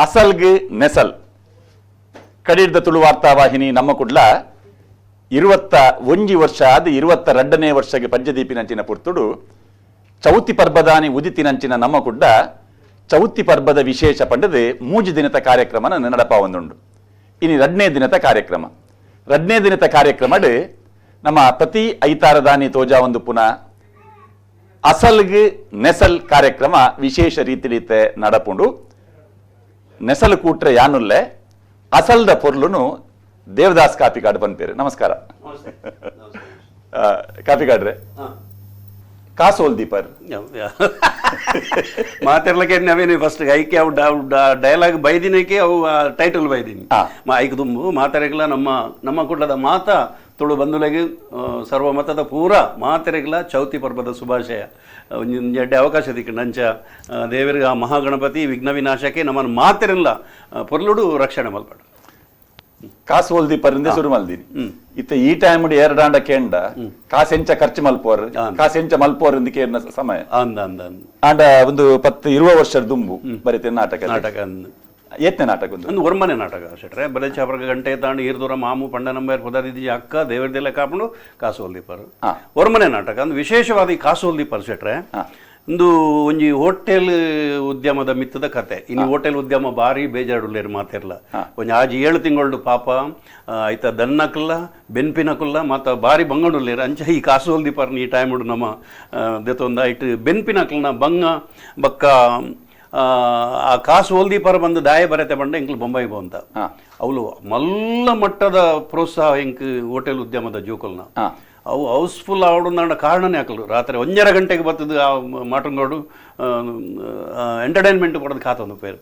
ಅಸಲ್ಗ್ nasal ಕಡಿಡ್ದ Tulu ವಾರ್ತಾವಾಹಿನಿ ನಮ್ಮ ಕುಡ್ಲ 21 ವರ್ಷ ಆದ 22ನೇ ವರ್ಷಗೆ ಪಂಚದೀಪಿನಂಚಿನ ಪುರ್ತುಡು ಚೌತಿ ಪರ್ಬದಾನಿ ಉದಿತಿನಂಚಿನ ನಮ್ಮ ಕುಡ್ಡ ಚೌತಿ ಪರ್ಬದ ವಿಶೇಷ ಪಂಡದು 3 ದಿನದ ಕಾರ್ಯಕ್ರಮನ ನಡಪ ಒಂದುಂಡು ಇನ್ನು 2ನೇ ದಿನದ ಕಾರ್ಯಕ್ರಮ 2ನೇ ದಿನದ ಕಾರ್ಯಕ್ರಮಡ್ ನಮ್ಮ ಪ್ರತಿ ಐತಾರದಾನಿ ತೋಜಾ ಒಂದು ಪುನಃ ಅಸಲ್ಗ್ ನೆಸಲ್ ಕಾರ್ಯಕ್ರಮ ವಿಶೇಷ ರೀತಿಲಿತ್ತೆ ನಡಪುಂಡು ನೆಸಲ್ ಕೂಟ್ರೆ ಯಾನುಲ್ಲೆ ಅಸಲ್ದ ಪೊರ್ಲುನು ದೇವದಾಸ್ ಕಾಪಿಕಾಡ್ ಬಂದ್ಪೇರು ನಮಸ್ಕಾರ ಕಾಪಿಕಾಡ್ರೆ ಕಾಸೋಲ್ ದೀಪರ್ ಮಾತಾಡ್ಲಿಕ್ಕೆ ನಾವೇನು ಫಸ್ಟ್ ಐಕೆ ಅವು ಡೈಲಾಗ್ ಬೈದಿನಕ್ಕೆ ಅವು ಟೈಟಲ್ ಬೈದಿನಿ ಐಕ್ ತುಂಬು ಮಾತಾಡಕ್ಲ ನಮ್ಮ ಕುಡ್ಲದ ಮಾತ ತುಳು ಬಂಧುಲೆಗೆ ಸರ್ವಮತದ ಪೂರ ಮಾತೆರೆಗ್ಲ ಚೌತಿ ಪರ್ಬದ ಶುಭಾಶಯ ಎಡ್ಡೆ ಅವಕಾಶ ದಿಕ್ಕ ನಂಚ ದೇವರಿಗೆ ಆ ಮಹಾಗಣಪತಿ ವಿಘ್ನ ವಿನಾಶಕ್ಕೆ ನಮ್ಮನ್ನು ಮಾತೆರೆಲ್ಲ ಪೊರ್ಲುಡು ರಕ್ಷಣೆ ಮಲ್ಪಡು ಕಾಸೋಲ್ ದೀಪರಿಂದ ಶುರು ಮಲ್ದಿನಿ ಇತ್ತ ಈ ಟೈಮ್ ಎರಡಾಂಡ ಕೇಂಡ ಕಾಸೆಂಚ ಖರ್ಚು ಮಲ್ಪೋರ್ ಕಾಸೆಂಚ ಮಲ್ಪೋರ್ ಕೇರ್ನ ಸಮಯ ಆಂಡ ಒಂದು 10-20 ವರ್ಷದ ದುಂಬು ಬರೀತೆ ನಾಟಕ ಏತ್ನೆ ನಾಟಕ ಒಂದು ಒರ್ಮನೆ ನಾಟಕ ಶೆಟ್ರೆ ಬಲೆ ಚಾಪ್ರಗ ಗಂಟೆ ತಾಂಡು ಈರ್ದೂರ ಮಾಮು ಪಂಡ ನಂಬರ್ ಪದಾರ್ಥ ಅಕ್ಕ ದೇವರದೆಲ್ಲ ಕಾಪುಂಡು ಕಾಸೋಲ್ ದೀಪರ್ ಒರ್ಮನೆ ನಾಟಕ ಒಂದು ವಿಶೇಷವಾದ ಈ ಕಾಸೋಲ್ ದೀಪರ್ ಶೆಟ್ರೆ ಒಂದು ಒಂಜಿ ಹೋಟೆಲ್ ಉದ್ಯಮದ ಮಿತ್ತದ ಕತೆ ಇನ್ನು ಹೋಟೆಲ್ ಉದ್ಯಮ ಬಾರಿ ಬೇಜಾಡುಲ್ಲೇರು ಮಾತಿರ್ಲ ಒಂಜಿ ಆಜಿ 7 ತಿಂಗಳು ಪಾಪ ಆಯ್ತ ದನ್ನಕಲ್ಲ ಬೆನ್ಪಿನಕಲ್ಲ ಮಾತ ಬಾರಿ ಬಂಗಡುಲ್ಲೇರು ಅಂಚ ಈ ಕಾಸೋಲ್ ದೀಪರ್ನ ಈ ಟೈಮ್ ನಮ್ಮ ದೆತ್ತೊಂದು ಐಟ್ ಬೆನ್ಪಿನಕಲ್ನ ಬಂಗ ಬಕ್ಕ ಆ ಕಾಸು ಓಲ್ದೀಪರ ಬಂದು ದಾಯ ಬರತೆ ಬಂಡ ಇಂಕ್ಲು ಬೊಂಬಾಯಿ ಬಂತ ಅವಳು ಮಲ್ಲ ಮಟ್ಟದ ಪ್ರೋತ್ಸಾಹ ಇಂಕ್ ಹೋಟೆಲ್ ಉದ್ಯಮದ ಜೋಕಲ್ನ ಅವು ಹೌಸ್ಫುಲ್ ಆವಡ ಕಾರಣನೇ ಹಾಕಲು ರಾತ್ರಿ 1:30 ಗಂಟೆಗೆ ಬರ್ತದೆ ಆ ಮಾಟಂಗೋಡು ಎಂಟರ್ಟೈನ್ಮೆಂಟ್ ಕೊಡೋದು ಖಾತೊಂದು ಪೇರು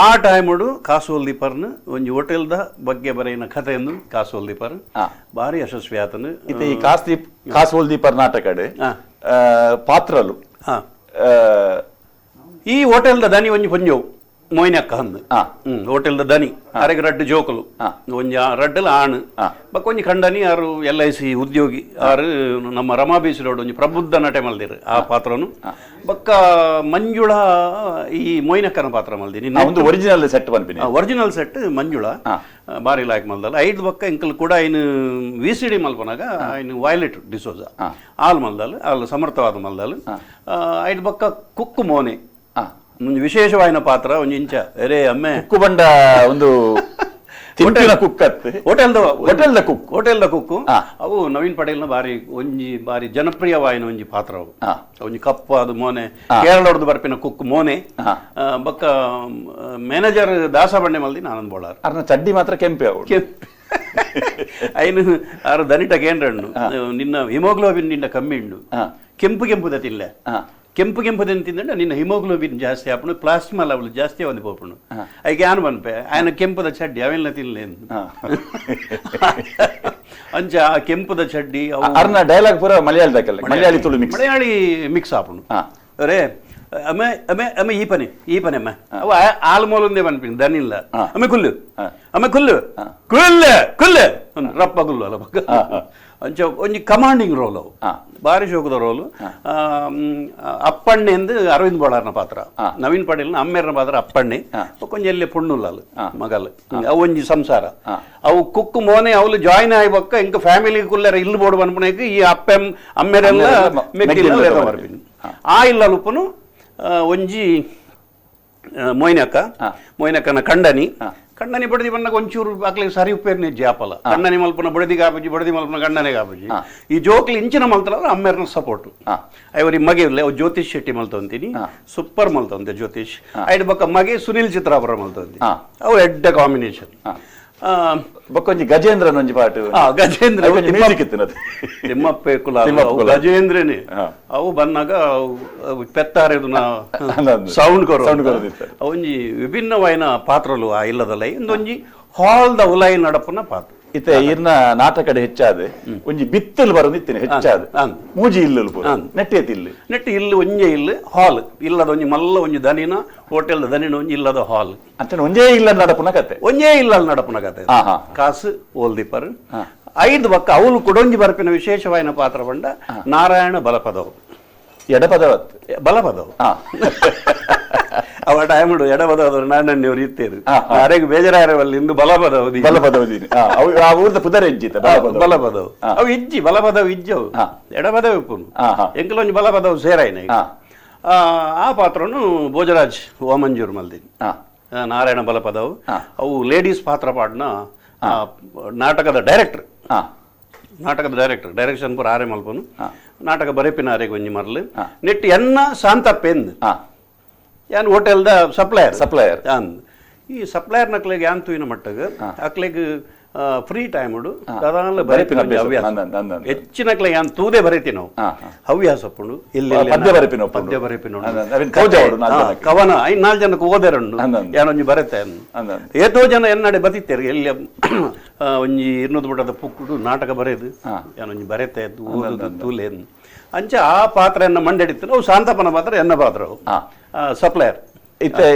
ಆ ಟೈಮಡು ಕಾಸೋಲ್ ದೀಪರ್ನ ಒಂದು ಹೋಟೆಲ್ದ ಬಗ್ಗೆ ಬರೆಯಿನ ಕಥೆಯನ್ನು ಕಾಸೋಲ್ ದೀಪರ್ ಭಾರಿ ಯಶಸ್ವಿ ಆತನು ಈ ಕಾಸೋಲ್ ದೀಪರ್ ನಾಟಕಡೆ ಪಾತ್ರಲು ಈ ಹೋಟೆಲ್ದ ದನಿ ಒಂಜಿ ಪೊಂಜವು ಮೋಯ್ನಕ್ಕ ಹಂದು ಹೋಟೆಲ್ದ ದನಿ ಅರೆಗೆ ರಡ್ಡು ಜೋಕಲು ಒಂಜಿ ರಡ್ಡಲ ಆಣ್ ಬಕ್ಕ ಒಂಜಿ ಖಂಡನಿ ಯಾರು LIC ಉದ್ಯೋಗಿ ಆರು ನಮ್ಮ ರಮಾ ಬೀಚ್ ರೋಡ್ ಒಂಜಿ ಪ್ರಬುದ್ಧ ನಟೆ ಮಲ್ದಿರು ಆ ಪಾತ್ರನು ಬಕ್ಕ ಮಂಜುಳ ಈ ಮೊಯ್ನಕ್ಕನ ಪಾತ್ರ ಮಲ್ದಿನಿ ಒಂದು ಒರಿಜಿನಲ್ ಸೆಟ್ ಬಂದ್ಬಿನಿ ಒರಿಜಿನಲ್ ಸೆಟ್ ಮಂಜುಳ ಬಾರಿ ಲಾಯ್ಕ್ ಮಲ್ದಲ್ಲ ಐದು ಬಕ್ಕ ಇಂಕಲ್ ಕೂಡ ಇನ್ನು VCD ಮಲ್ಪನಾಗ ಇನ್ನು ವೈಲೆಟ್ ಡಿಸೋಜ ಆಲ್ ಮಲ್ದಲ್ ಅಲ್ಲಿ ಸಮರ್ಥವಾದ ಮಲ್ದಲ್ ಐದು ಬಕ್ಕ ಕುಕ್ಕು ಮೋನೆ ವಿಶೇಷವಾದ ಪಾತ್ರ ಒಂದು ಇಂಚ ಅರೇ ಅಮ್ಮೆ ಕುಕ್ಕು ಬಂಡ ಒಂದು ಹೋಟೆಲ್ದ ಕುಕ್ಕು ಅವು ನವೀನ್ ಪಟೇಲ್ನ ಬಾರಿ ಜನಪ್ರಿಯವಾಯಿನ ಒಂಜಿ ಪಾತ್ರ ಅವು ಒಂಜಿ ಕಪ್ಪು ಅದು ಮೋನೆ ಕೇರಳದ ಬರ್ಪಿನ ಕುಕ್ಕು ಮೋನೆ ಬಕ್ಕ ಮ್ಯಾನೇಜರ್ ದಾಸ ಬಂಡೆ ಮಲ್ದಿ ನಾನಂದ್ ಬೋಳಾರ್ ಅರ್ನ ಚಡ್ಡಿ ಮಾತ್ರ ಕೆಂಪೆ ಐನು ಆರು ದನಿಟ ಕೇಂದ್ರಣ್ಣು ನಿನ್ನ ಹಿಮೋಗ್ಲೋಬಿನ್ ನಿನ್ನ ಕಮ್ಮಿ ಉಂಡು ಕೆಂಪು ದತಿಲ್ಲ ಕೆಂಪು ತಿಂದ್ರೆ ನಿನ್ನ ಹಿಮೋಗ್ಲೋಬಿನ್ ಜಾಸ್ತಿ ಆಪಣು ಪ್ಲಾಸ್ಮಾ ಲೆವೆಲ್ ಜಾಸ್ತಿ ಒಂದು ಹೋಪಣು ಐಕೆ ಆನ್ ಬನ್ಪೆ ఆయన ಕೆಂಪುದ ಚಡ್ಡಿ ಅವೆಲ್ಲ ತಿನ್ಲೇನು ಅಂಚ ಆ ಕೆಂಪುದ ಚಡ್ಡಿ ಅರ್ನ ಡೈಲಾಗ್ ಪೂರ ಮಲಯಾಳಿ ತುಳು ಮಲಯಾಳಿ ಮಿಕ್ಸ್ ಆಪಣು ಅರೇ ಅಮ್ಮ ಅಮ್ಮ ಅಮ್ಮ ಈ ಪನೆ ಅಮ್ಮ ಅವ ಆಲ್ಮೋಲೊಂದೇ ಬನ್ಪಿನ್ ದನಿಲ್ಲ ಅಮ್ಮ ಕುಲ್ಲು ರಪ್ಪ ಗುಲ್ಲು ಅಲ್ಲ ಬಕ್ಕ ಅಂಚ ಒಂಜಿ ಕಮಾಂಡಿಂಗ್ ರೋಲ್ ಅವು ಬಾರಿ ಶೋಕದ ರೋಲು ಅಪ್ಪಣ್ಣೆ ಎಂದು ಅರವಿಂದ್ ಬೋಳಾರ್ನ ಪಾತ್ರ ನವೀನ್ ಪಟೇಲ್ನ ಅಮ್ಮೇರ್ನ ಪಾತ್ರ ಅಪ್ಪಣ್ಣೆ ಕೊಂಚ ಎಲ್ಲೇ ಪುಣ್ಣುಲ್ಲಲು ಮಗಲ್ ಅವು ಒಂಜಿ ಸಂಸಾರ ಅವು ಕುಕ್ಕು ಮೋನೆ ಅವಳು ಜಾಯಿನ್ ಆಯ್ಬಕ್ಕ ಇಂಕ ಫ್ಯಾಮಿಲಿ ಕುಲ್ಲರ ಇಲ್ಲಿ ಬೋಡು ಬನ್ಪುನಕ್ಕೆ ಈ ಅಮ್ಮೇರೆಲ್ಲ ಮೆಕ್ಕಿಲ್ಲ ಬರ್ಪಿನಿ ಆ ಇಲ್ಲ ಲುಪ್ಪನು ಒಂಜಿ ಮೊಯ್ನಕ್ಕನ ಕಂಡನಿ ಬಡದಿ ಬಣ್ಣಗ ಒಂಚೂರು ಆಕ್ಲಿಗೆ ಸರಿ ಉಪ್ಪೇರ್ನಿ ಜಾಪಲ ಕಣ್ಣನಿ ಮಲ್ಪನ ಬಡದಿ ಕಾಪಜಿ ಬಡದಿ ಮಲ್ಪನ ಕಣ್ಣನೆ ಕಾಪಜಿ ಈ ಜೋಕ್ಲಿ ಇಂಚಿನ ಮಲ್ತಲ್ಲ ಅಮ್ಮೇರ್ನ ಸಪೋರ್ಟ್ ಐವರಿ ಮಗೆ ಇಲ್ಲ ಜ್ಯೋತಿಷ್ ಶೆಟ್ಟಿ ಮಲ್ತೊಂತೀನಿ ಸೂಪರ್ ಮಲ್ತೊಂದೆ ಜ್ಯೋತಿಷ್ ಐದು ಬಕ್ಕ ಮಗೆ ಸುನಿಲ್ ಚಿತ್ರಾಪುರ ಮಲ್ತೊಂದಿ ಅವು ಎಡ್ಡ ಕಾಂಬಿನೇಷನ್ ಬಕ್ಕೊಂಜಿ ಗಜೇಂದ್ರ ಒಂಜಿ ಪಾಟು ಗಜೇಂದ್ರ ತಿಮ್ಮಪ್ಪೆ ಕುಲ ಗಜೇಂದ್ರನೇ ಅವು ಬನ್ನಾಗ ಪೆತ್ತಾರೆದು ಸೌಂಡ್ ಒಂಜಿ ವಿಭಿನ್ನವಾಯಿನ ಪಾತ್ರಲು ಆ ಇಲ್ಲದಲ್ಲ ಇಂದೊಂಜಿ ಹಾಲ್ದ ಉಲಾಯಿ ನಡಪನ ಪಾತ್ರ ಇತ್ತೆ ಇರ್ನ ನಾಟಕಡೆ ಹೆಚ್ಚಾದ ಒಂಜಿ ಬಿತ್ತಲು ಬರೋದಿತ್ತೇನೆ ಹೆಚ್ಚಾದ ಮೂಜಿ ಇಲ್ಲು ನೆಟ್ಟಿ ಇಲ್ಲು ಒಂಜೆ ಇಲ್ಲು ಹಾಲ್ ಇಲ್ಲದ ಒಂಜಿ ಮಲ್ಲ ಒಂಜಿ ದನಿನ ಹೋಟೆಲ್ ದನಿನ ಒಂಜಿ ಇಲ್ಲದ ಹಾಲ್ ಅಂತ ಒಂಜೇ ಇಲ್ಲ ನಡಪನ ಕತೆ ಕಾಸು ಓಲ್ದಿಪ್ಪರ್ ಐದು ಬಕ್ಕ ಅವಳು ಕೊಡೊಂಜಿ ಬರ್ಪಿನ ವಿಶೇಷವಾಯಿನ ಪಾತ್ರ ಬಂಡ ನಾರಾಯಣ ಬಲಪದವು ಎಡಪದವತ್ ಬಲಪದವು ಅವ ಟೈಮಡು ಎಡಬದವರು ನಾನನ್ಯವ್ರು ಇತ್ತೇರು ಅರೆಗೆ ಬೇಜಾರವಲ್ಲಿ ಇಂದು ಬಲಪದವು ಬಲಪದವು ಆ ಊರ್ದ ಪುದರ್ ಇಜ್ಜಿತ ಬಲಪದವು ಅವು ಇಜ್ಜಿ ಬಲಪದವು ಇಜ್ಜವು ಎಡಬದವು ಇಪ್ಪುನು ಎಂಕಲೊಂಜಿ ಬಲಪದವು ಸೇರಾಯ್ನ ಆ ಪಾತ್ರನು ಭೋಜರಾಜ್ ಓಮಂಜೂರು ಮಲ್ದಿನಿ ನಾರಾಯಣ ಬಲಪದವು ಅವು ಲೇಡೀಸ್ ಪಾತ್ರ ಪಾಡ್ನ ನಾಟಕದ ಡೈರೆಕ್ಟರ್ ಡೈರೆಕ್ಷನ್ ಪೂರ ಆರೆ ಮಲ್ಪನು ನಾಟಕ ಬರೆಪಿನ ಆರೆಗೆ ಒಂಜಿ ಮರ್ಲು ನೆಟ್ ಎನ್ನ ಶಾಂತಪ್ಪೆಂದು ಯಾನ್ ಹೋಟೆಲ್ದ ಸಪ್ಲೈಯರ್ ಈ ಸಪ್ಲೈಯರ್ ನಕ್ಲೆಗ್ ಯಾನ್ ತೂಯಿನ ಮಟ್ಟಗ ಅಕ್ಲೆಗ್ ಫ್ರೀ ಟೈಮ್ ದಾದಾಲ ಬರೆಪಿನ ಹವ್ಯಾಸ ಹೆಚ್ಚಿನಕ್ಲೆ ಯಾನ್ ತೂದೆ ಬರೀತಿ ನಾವು ಹವ್ಯಾಸ ಪುಂಡು ಪದ್ಯ ಬರೆಪಿನ ಕವನ 4 ಜನಕ್ಕೆ ಓದೆರಂಡು ಯಾನೊಂಜಿ ಬರೆತೆ ಏತೋ ಜನ ಎನ್ನಡೆ ಬತಿತ್ತೇರು ಎಲ್ಲಿ ಒಂಜಿ 200 ಬಿಟ್ಟದ ಪುಕ್ಕುಡು ನಾಟಕ ಬರೆದು ಯಾನೊಂಜಿ ಬರೆತೆ ಓದುದು ತೂಲೆ ಅಂಚ ಆ ಪಾತ್ರ ಮಂಡೆಡಿತ್ತು ನಾವು ಶಾಂತಪ್ಪನ ಪಾತ್ರ ಎನ್ನ ಪಾತ್ರ ಸಪ್ಲೈಯರ್ ಇತ್ತೆ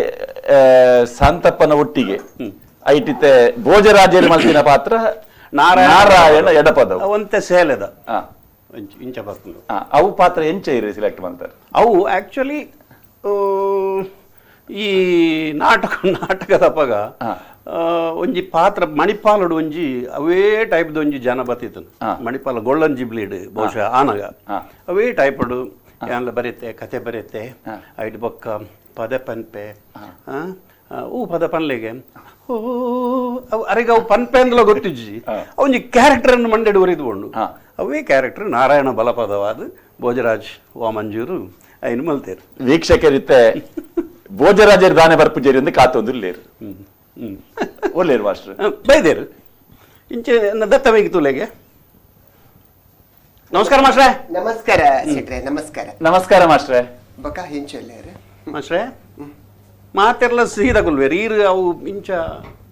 ಶಾಂತಪ್ಪನ ಒಟ್ಟಿಗೆ ಐಟಿತೆ ಭೋಜರಾಜೇರಿ ಮಲ್ತಿನ ಪಾತ್ರ ನಾರಾಯಣ ಎಡಪದ ಅವಂತೆ ಸೇಲೆದ ಇಂಚ ಬರ್ತದೆ ಅವು ಪಾತ್ರ ಎಂಚ ಇರಿ ಸಿಲೆಕ್ಟ್ ಮಾಡ್ತಾರೆ ಅವು ಆಕ್ಚುಲಿ ಈ ನಾಟಕದ ಪಗ ಒಂಜಿ ಪಾತ್ರ ಮಣಿಪಾಲಡು ಒಂಜಿ ಅವೇ ಟೈಪ್ದ ಒಂಜಿ ಜನ ಬತ್ತಿತ್ತು ಮಣಿಪಾಲ ಗೋಲ್ಡನ್ ಜಿಬ್ಲಿಡ್ ಬಹುಶಃ ಆನಗ ಅವೇ ಟೈಪಡು ಯಾನ್ಲ ಬರೀತೆ ಕತೆ ಬರೀತೆ ಐಟ್ ಬೊಕ್ಕ ಪದ ಪನ್ಪೆ ಪದ ಪನ್ಲೆಗೆ ಅರೆಗೆ ಅವು ಪನ್ಪೆ ಅಂದಲ ಗೊತ್ತಿಜ್ಜಿ ಅವೊಂಜಿ ಕ್ಯಾರೆಕ್ಟರ್ ಅನ್ನು ಮಂಡೆಡು ಒರಿದುಕೊಂಡು ಅವೇ ಕ್ಯಾರೆಕ್ಟರ್ ನಾರಾಯಣ ಬಲಪದವಾದ ಭೋಜರಾಜ್ ವಾಮಂಜೂರು ಐನು ಮಲ್ತೇರು ವೀಕ್ಷಕರಿತ್ತೆ ಭೋಜರಾಜರ ದಾನೆ ಬರ್ಪುಜೇರಿ ಎಂದು ಕಾತೊಂದಿರ್ಲೇರು ಒಳ್ಳೆರು ಮಾಸ್ಟರ್ ಬೈದೇರು ಇಂಚೆ ದತ್ತ ಬೇಗ ತುಲೆಗೆ ನಮಸ್ಕಾರ ಮಾಸ್ಟ್ರೆ ನಮಸ್ಕಾರ ಶೆಟ್ರೆ ನಮಸ್ಕಾರ ಮಾಸ್ಟ್ರೆ ಬಕ ಹಿಂಚೊಲ್ಲೇರು ಮಾಸ್ಟ್ರೆ ಮಾತೆರ್ಲ ಸೀದ ಕುಲ್ವೇರು ಈರು ಅವು ಇಂಚ